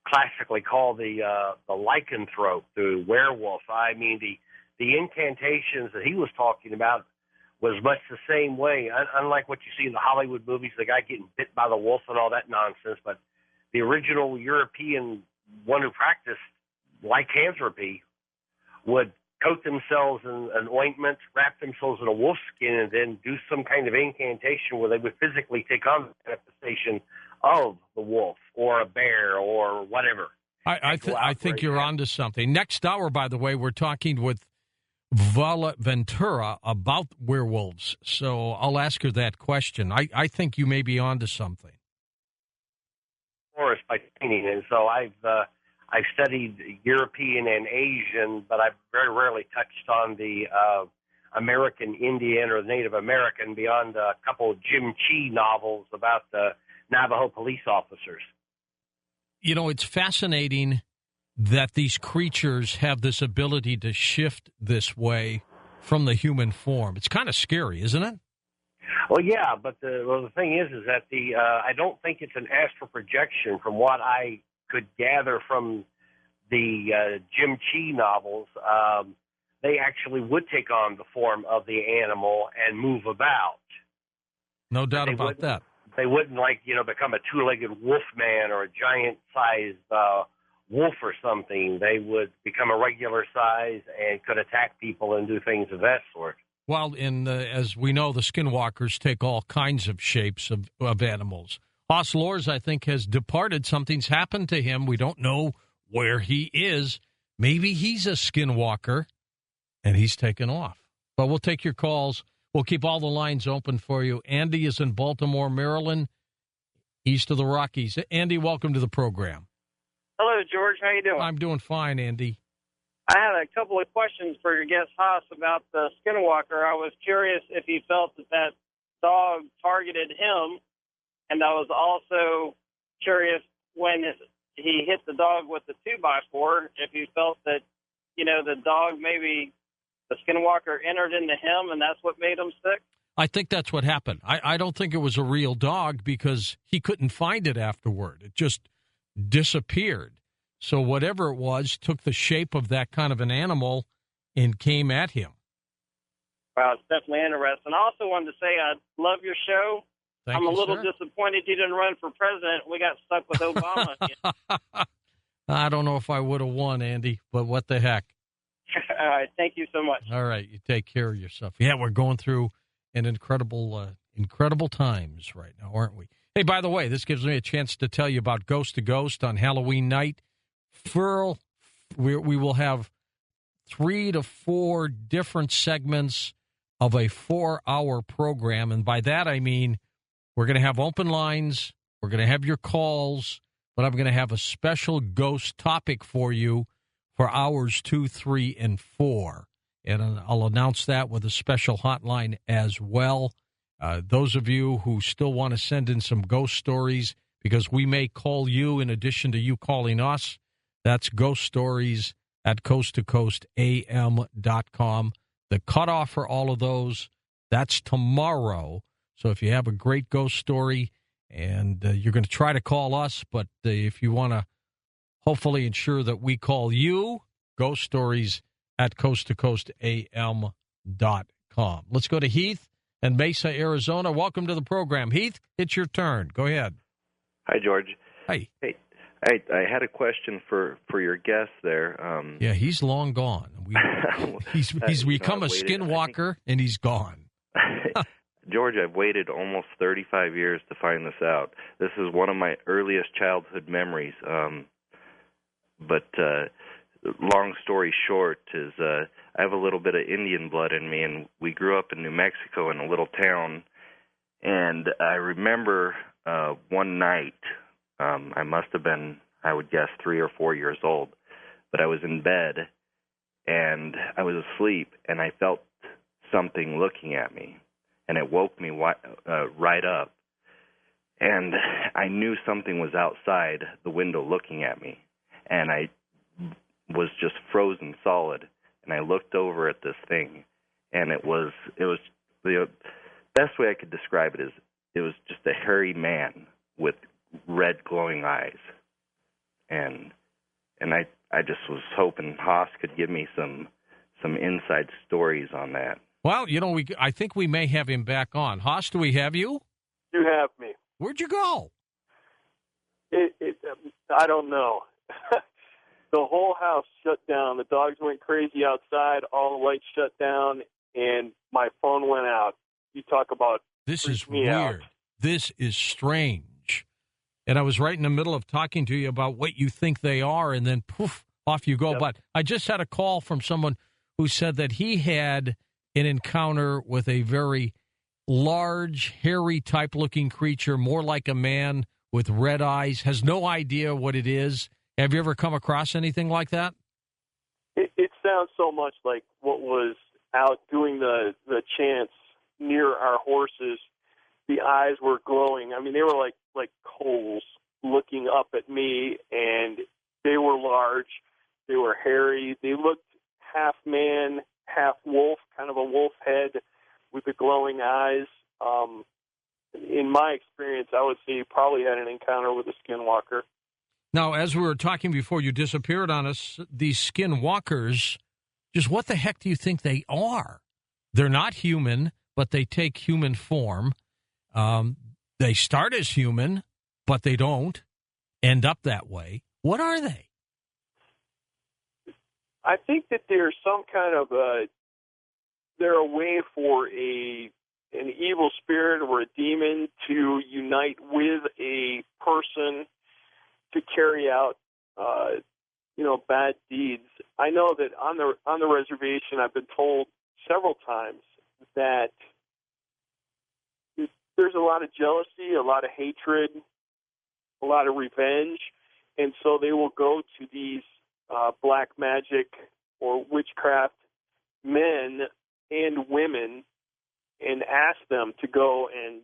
classically call the lycanthrope, the werewolf. I mean, the incantations that he was talking about was much the same way. Unlike what you see in the Hollywood movies, the guy getting bit by the wolf and all that nonsense, but the original European one who practiced lycanthropy would coat themselves in an ointment, wrap themselves in a wolf skin, and then do some kind of incantation where they would physically take on the manifestation of the wolf or a bear or whatever. I think you're onto something. Next hour, by the way, we're talking with Vala Ventura about werewolves, so I'll ask her that question. I think you may be onto something. Forest by painting, and so I've studied European and Asian, but I've very rarely touched on the American Indian or Native American beyond a couple of Jim Chee novels about the Navajo police officers. You know, it's fascinating that these creatures have this ability to shift this way from the human form. It's kind of scary, isn't it? Well, yeah, but the thing is that I don't think it's an astral projection from what I could gather from the Jim Chee novels. They actually would take on the form of the animal and move about. No doubt about that. They wouldn't, become a two-legged wolf man or a giant-sized wolf or something, they would become a regular size and could attack people and do things of that sort. Well, as we know, the Skinwalkers take all kinds of shapes of animals. Hoss Lors, I think, has departed. Something's happened to him. We don't know where he is. Maybe he's a Skinwalker, and he's taken off. But we'll take your calls. We'll keep all the lines open for you. Andy is in Baltimore, Maryland, east of the Rockies. Andy, welcome to the program. Hello, George. How you doing? I'm doing fine, Andy. I had a couple of questions for your guest, Haas, about the Skinwalker. I was curious if he felt that dog targeted him, and I was also curious when he hit the dog with the 2x4, if he felt that, the dog, maybe the Skinwalker entered into him, and that's what made him sick. I think that's what happened. I don't think it was a real dog because he couldn't find it afterward. It just disappeared. So whatever it was took the shape of that kind of an animal and came at him. Wow, it's definitely interesting. I also wanted to say I love your show. I'm a little disappointed you didn't run for president. We got stuck with Obama again. I don't know if I would have won, Andy, but what the heck. All right, thank you so much. All right, you take care of yourself. Yeah, we're going through an incredible times right now, aren't we? Hey, by the way, this gives me a chance to tell you about Ghost to Ghost on Halloween night. We will have 3 to 4 different segments of a 4-hour program, and by that I mean we're going to have open lines, we're going to have your calls, but I'm going to have a special ghost topic for you for hours 2, 3, and 4, and I'll announce that with a special hotline as well. Those of you who still want to send in some ghost stories, because we may call you in addition to you calling us, that's ghost stories at coasttocoastam.com. The cutoff for all of those, that's tomorrow. So if you have a great ghost story and you're going to try to call us, but if you want to hopefully ensure that we call you, ghost stories at coasttocoastam.com. Let's go to Heath in Mesa, Arizona. Welcome to the program. Heath, it's your turn. Go ahead. Hi, George. Hi. Hey, I had a question for your guest there. Yeah, he's long gone. He's become a Skinwalker, and he's gone. George, I've waited almost 35 years to find this out. This is one of my earliest childhood memories. But long story short is I have a little bit of Indian blood in me, and we grew up in New Mexico in a little town. And I remember one night, I must have been, I would guess, 3 or 4 years old, but I was in bed, and I was asleep, and I felt something looking at me, and it woke me right up, and I knew something was outside the window looking at me, and I was just frozen solid, and I looked over at this thing, and it was the best way I could describe it is it was just a hairy man with red glowing eyes, and I just was hoping Haas could give me some inside stories on that. Well, I think we may have him back on. Haas, do we have you? You have me. Where'd you go? I don't know. The whole house shut down. The dogs went crazy outside. All the lights shut down, and my phone went out. You talk about this is weird. Out. This is strange. And I was right in the middle of talking to you about what you think they are, and then poof, off you go. Yep. But I just had a call from someone who said that he had an encounter with a very large, hairy type-looking creature, more like a man with red eyes, has no idea what it is. Have you ever come across anything like that? It sounds so much like what was out doing the chants near our horses. The eyes were glowing. I mean, they were like coals looking up at me, and they were large. They were hairy. They looked half man, half wolf, kind of a wolf head with the glowing eyes. In my experience, I would say you probably had an encounter with a Skinwalker. Now, as we were talking before you disappeared on us, these Skinwalkers, just what the heck do you think they are? They're not human, but they take human form. They start as human, but they don't end up that way. What are they? I think that there's some kind of they're a way for an evil spirit or a demon to unite with a person to carry out, bad deeds. I know that on the reservation, I've been told several times that there's a lot of jealousy, a lot of hatred, a lot of revenge, and so they will go to these black magic or witchcraft men and women and ask them to go and,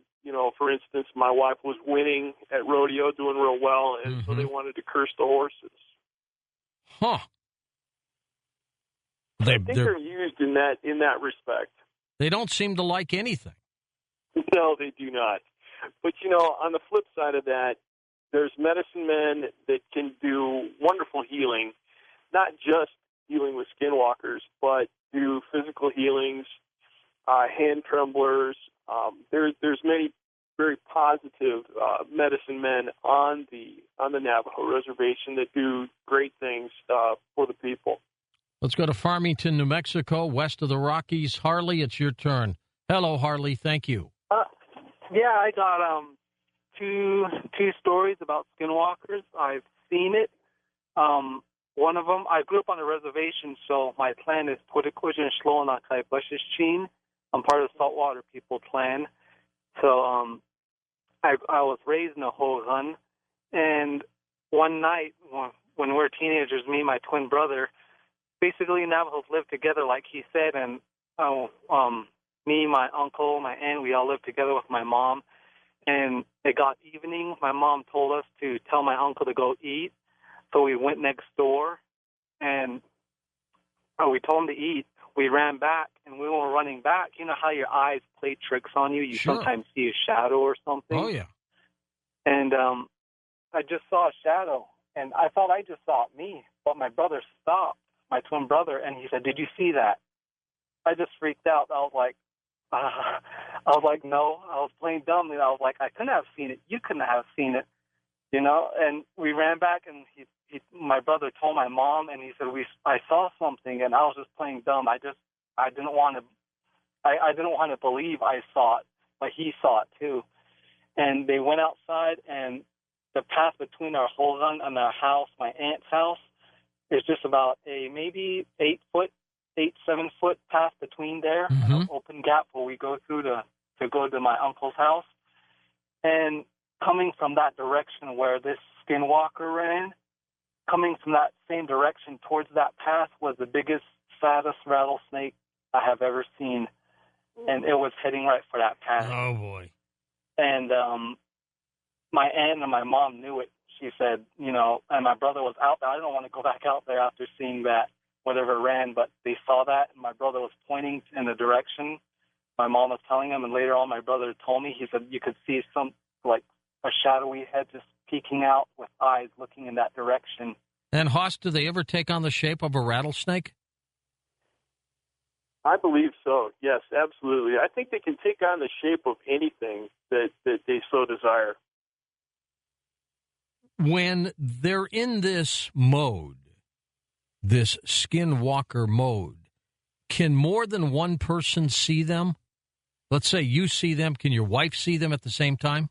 for instance, my wife was winning at rodeo, doing real well, and so they wanted to curse the horses. Huh. I think they're used in that respect. They don't seem to like anything. No, they do not. But, on the flip side of that, there's medicine men that can do wonderful healing, not just dealing with skinwalkers, but do physical healings, hand tremblers. There's many very positive medicine men on the Navajo reservation that do great things for the people. Let's go to Farmington, New Mexico, west of the Rockies. Harley, it's your turn. Hello, Harley. Thank you. Yeah, I got two stories about skinwalkers. I've seen it. One of them, I grew up on a reservation, so my clan is Puertocojan Shloanakai Bushishchin. I'm part of the Saltwater People clan. So I was raised in a Hogan, and one night when we were teenagers, me and my twin brother, basically Navajos lived together, like he said, and me, my uncle, my aunt, we all lived together with my mom. And it got evening. My mom told us to tell my uncle to go eat. So we went next door, and we told him to eat. We ran back, and we were running back. You know how your eyes play tricks on you? You sometimes see a shadow or something. Oh, yeah. And I just saw a shadow, and I thought I just saw me. But my brother stopped, my twin brother, and he said, "Did you see that?" I just freaked out. I was like, no. I was playing dumb, and I was like, I couldn't have seen it. You couldn't have seen it, And we ran back, and my brother told my mom, and he said, I saw something, and I was just playing dumb. I didn't want to believe I saw it, but he saw it too. And they went outside, and the path between our Hogan and our house, my aunt's house, is just about a maybe 7 foot path between there, an open gap where we go through to go to my uncle's house. And coming from that direction where this skinwalker ran, coming from that same direction towards that path was the biggest, fattest rattlesnake I have ever seen. And it was heading right for that path. Oh, boy. And my aunt and my mom knew it. She said, and my brother was out there. I didn't want to go back out there after seeing that, whatever ran, but they saw that, and my brother was pointing in the direction my mom was telling him, and later on my brother told me, he said you could see some, like a shadowy head just peeking out with eyes looking in that direction. And Hoss, do they ever take on the shape of a rattlesnake? I believe so, yes, absolutely. I think they can take on the shape of anything that they so desire. When they're in this mode, this skinwalker mode, can more than one person see them? Let's say you see them. Can your wife see them at the same time?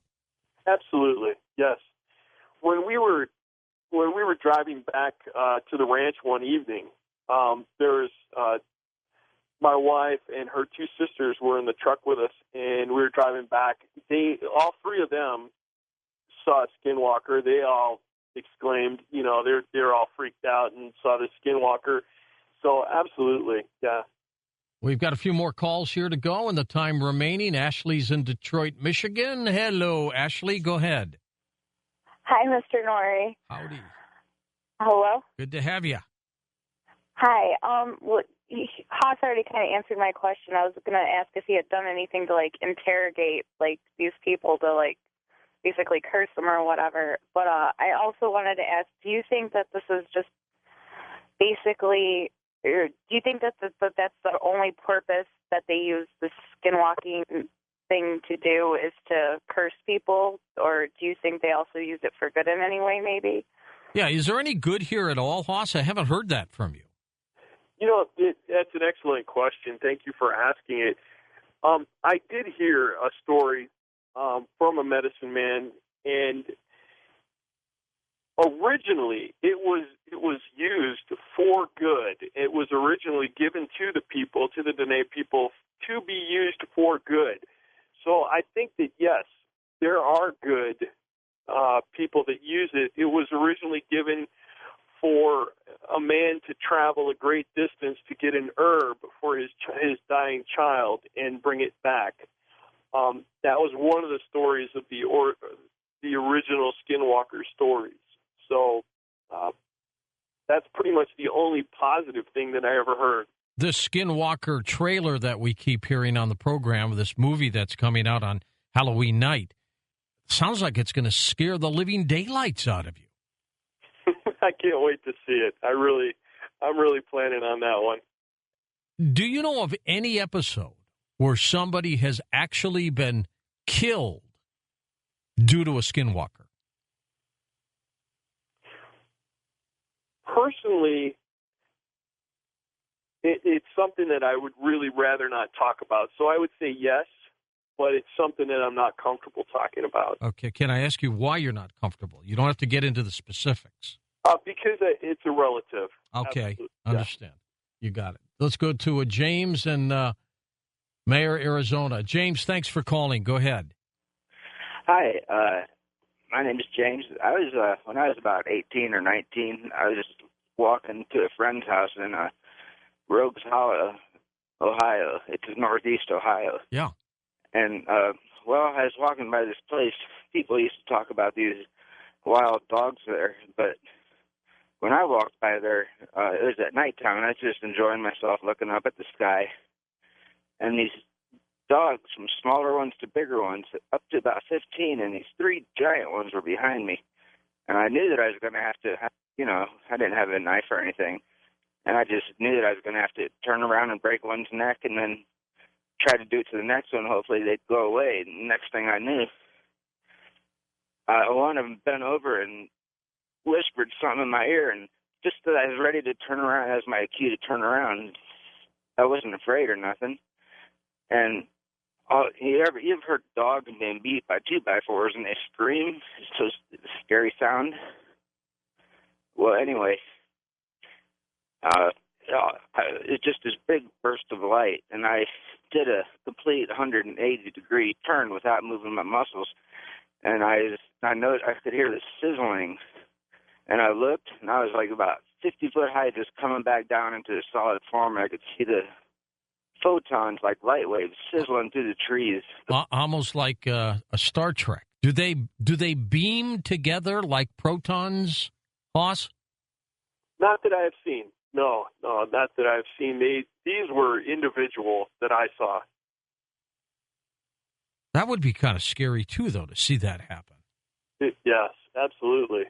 Absolutely, yes. When we were driving back to the ranch one evening, there was my wife and her two sisters were in the truck with us, and we were driving back. All three of them saw a skinwalker. They all exclaimed, they're all freaked out and saw the skinwalker. So absolutely, yeah. We've got a few more calls here to go in the time remaining. Ashley's in Detroit, Michigan. Hello, Ashley. Go ahead. Hi, Mr. Noory. Howdy. Hello. Good to have you. Hi. Haas already kind of answered my question. I was going to ask if he had done anything to, interrogate, these people to, basically curse them or whatever. But I also wanted to ask, do you think that this is just basically, or do you think that that's the only purpose that they use this skinwalking thing to do is to curse people? Or do you think they also use it for good in any way, maybe? Yeah, is there any good here at all, Hoss? I haven't heard that from you. That's an excellent question. Thank you for asking it. I did hear a story from a medicine man, and originally it was used for good. It was originally given to the people, to the Dene people, to be used for good. So I think that, yes, there are good people that use it. It was originally given for a man to travel a great distance to get an herb for his dying child and bring it back. That was one of the stories of the original Skinwalker stories. So that's pretty much the only positive thing that I ever heard. This Skinwalker trailer that we keep hearing on the program, this movie that's coming out on Halloween night, sounds like it's going to scare the living daylights out of you. I can't wait to see it. I'm really planning on that one. Do you know of any episode where somebody has actually been killed due to a Skinwalker? Personally, it's something that I would really rather not talk about. So I would say yes, but it's something that I'm not comfortable talking about. Okay. Can I ask you why you're not comfortable? You don't have to get into the specifics. Because it's a relative. Okay. Absolutely. Understand. Yeah. You got it. Let's go to James in Mayor, Arizona. James, thanks for calling. Go ahead. Hi. My name is James. I was when I was about 18 or 19, I was just walking to a friend's house in Rogues Hollow, Ohio. It's northeast Ohio. Yeah. And, I was walking by this place. People used to talk about these wild dogs there, but when I walked by there, it was at nighttime, and I was just enjoying myself looking up at the sky. And these dogs, from smaller ones to bigger ones, up to about 15, and these 3 giant ones were behind me. And I knew that I was going to have to, I didn't have a knife or anything. And I just knew that I was going to have to turn around and break one's neck and then try to do it to the next one. Hopefully they'd go away. And the next thing I knew, one of them bent over and whispered something in my ear. And just as I was ready to turn around, as my cue to turn around, I wasn't afraid or nothing. And you've heard dogs being beat by 2x4s and they scream. It's just a scary sound. Well, anyway, it's just this big burst of light, and I did a complete 180-degree turn without moving my muscles. And I noticed I could hear the sizzling, and I looked, and I was like about 50 foot high, just coming back down into the solid form. And I could see the photons, like light waves, sizzling through the trees. Almost like a Star Trek. Do they beam together like protons, Hoss? Not that I have seen. No, not that I've seen. These were individual that I saw. That would be kind of scary, too, though, to see that happen. Yes, absolutely.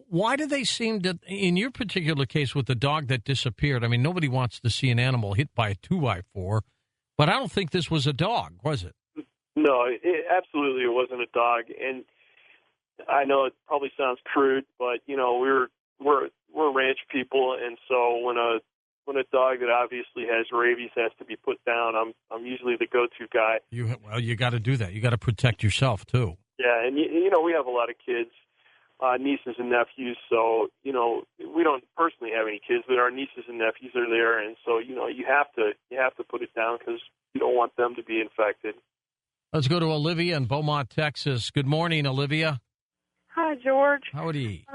Why do they seem to, in your particular case with the dog that disappeared, I mean, nobody wants to see an animal hit by a 2x4, but I don't think this was a dog, was it? No, absolutely it wasn't a dog. And I know it probably sounds crude, but, we're ranch people, and so when a dog that obviously has rabies has to be put down, I'm usually the go-to guy. You got to do that. You got to protect yourself too. Yeah, and we have a lot of kids, nieces and nephews. So we don't personally have any kids, but our nieces and nephews are there, and so you have to put it down because you don't want them to be infected. Let's go to Olivia in Beaumont, Texas. Good morning, Olivia. Hi, George. Howdy.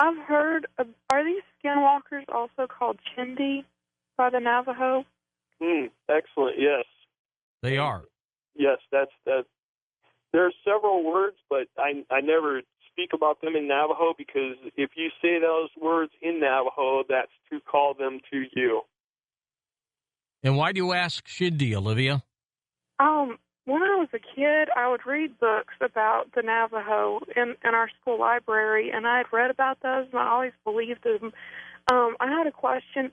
I've heard, are these skinwalkers also called Chindi by the Navajo? Excellent, yes. They are. Yes, that's. There are several words, but I never speak about them in Navajo because if you say those words in Navajo, that's to call them to you. And why do you ask Chindi, Olivia? When I was a kid, I would read books about the Navajo in our school library, and I had read about those, and I always believed them. I had a question.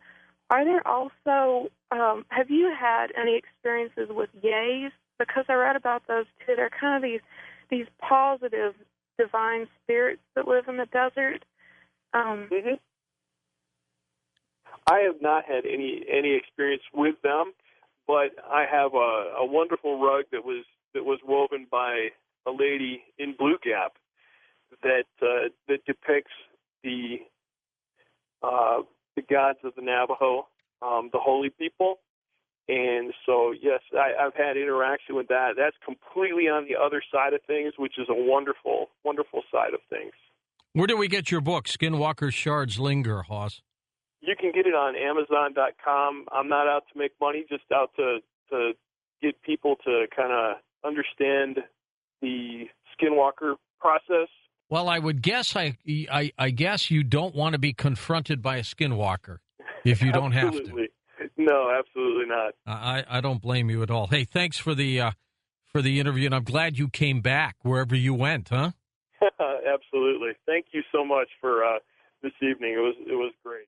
Are there also, have you had any experiences with yays? Because I read about those, too. They're kind of these positive divine spirits that live in the desert. I have not had any experience with them, but I have a wonderful rug that was woven by a lady in Blue Gap that depicts the gods of the Navajo, the holy people. And so, yes, I've had interaction with that. That's completely on the other side of things, which is a wonderful, wonderful side of things. Where do we get your book, Skinwalker, Shards, Linger, Hoss? You can get it on Amazon.com. I'm not out to make money, just out to get people to kind of understand the Skinwalker process. Well, I would guess I guess you don't want to be confronted by a Skinwalker if you don't have to. No, absolutely not. I don't blame you at all. Hey, thanks for the interview, and I'm glad you came back wherever you went, huh? Absolutely. Thank you so much for this evening. It was great.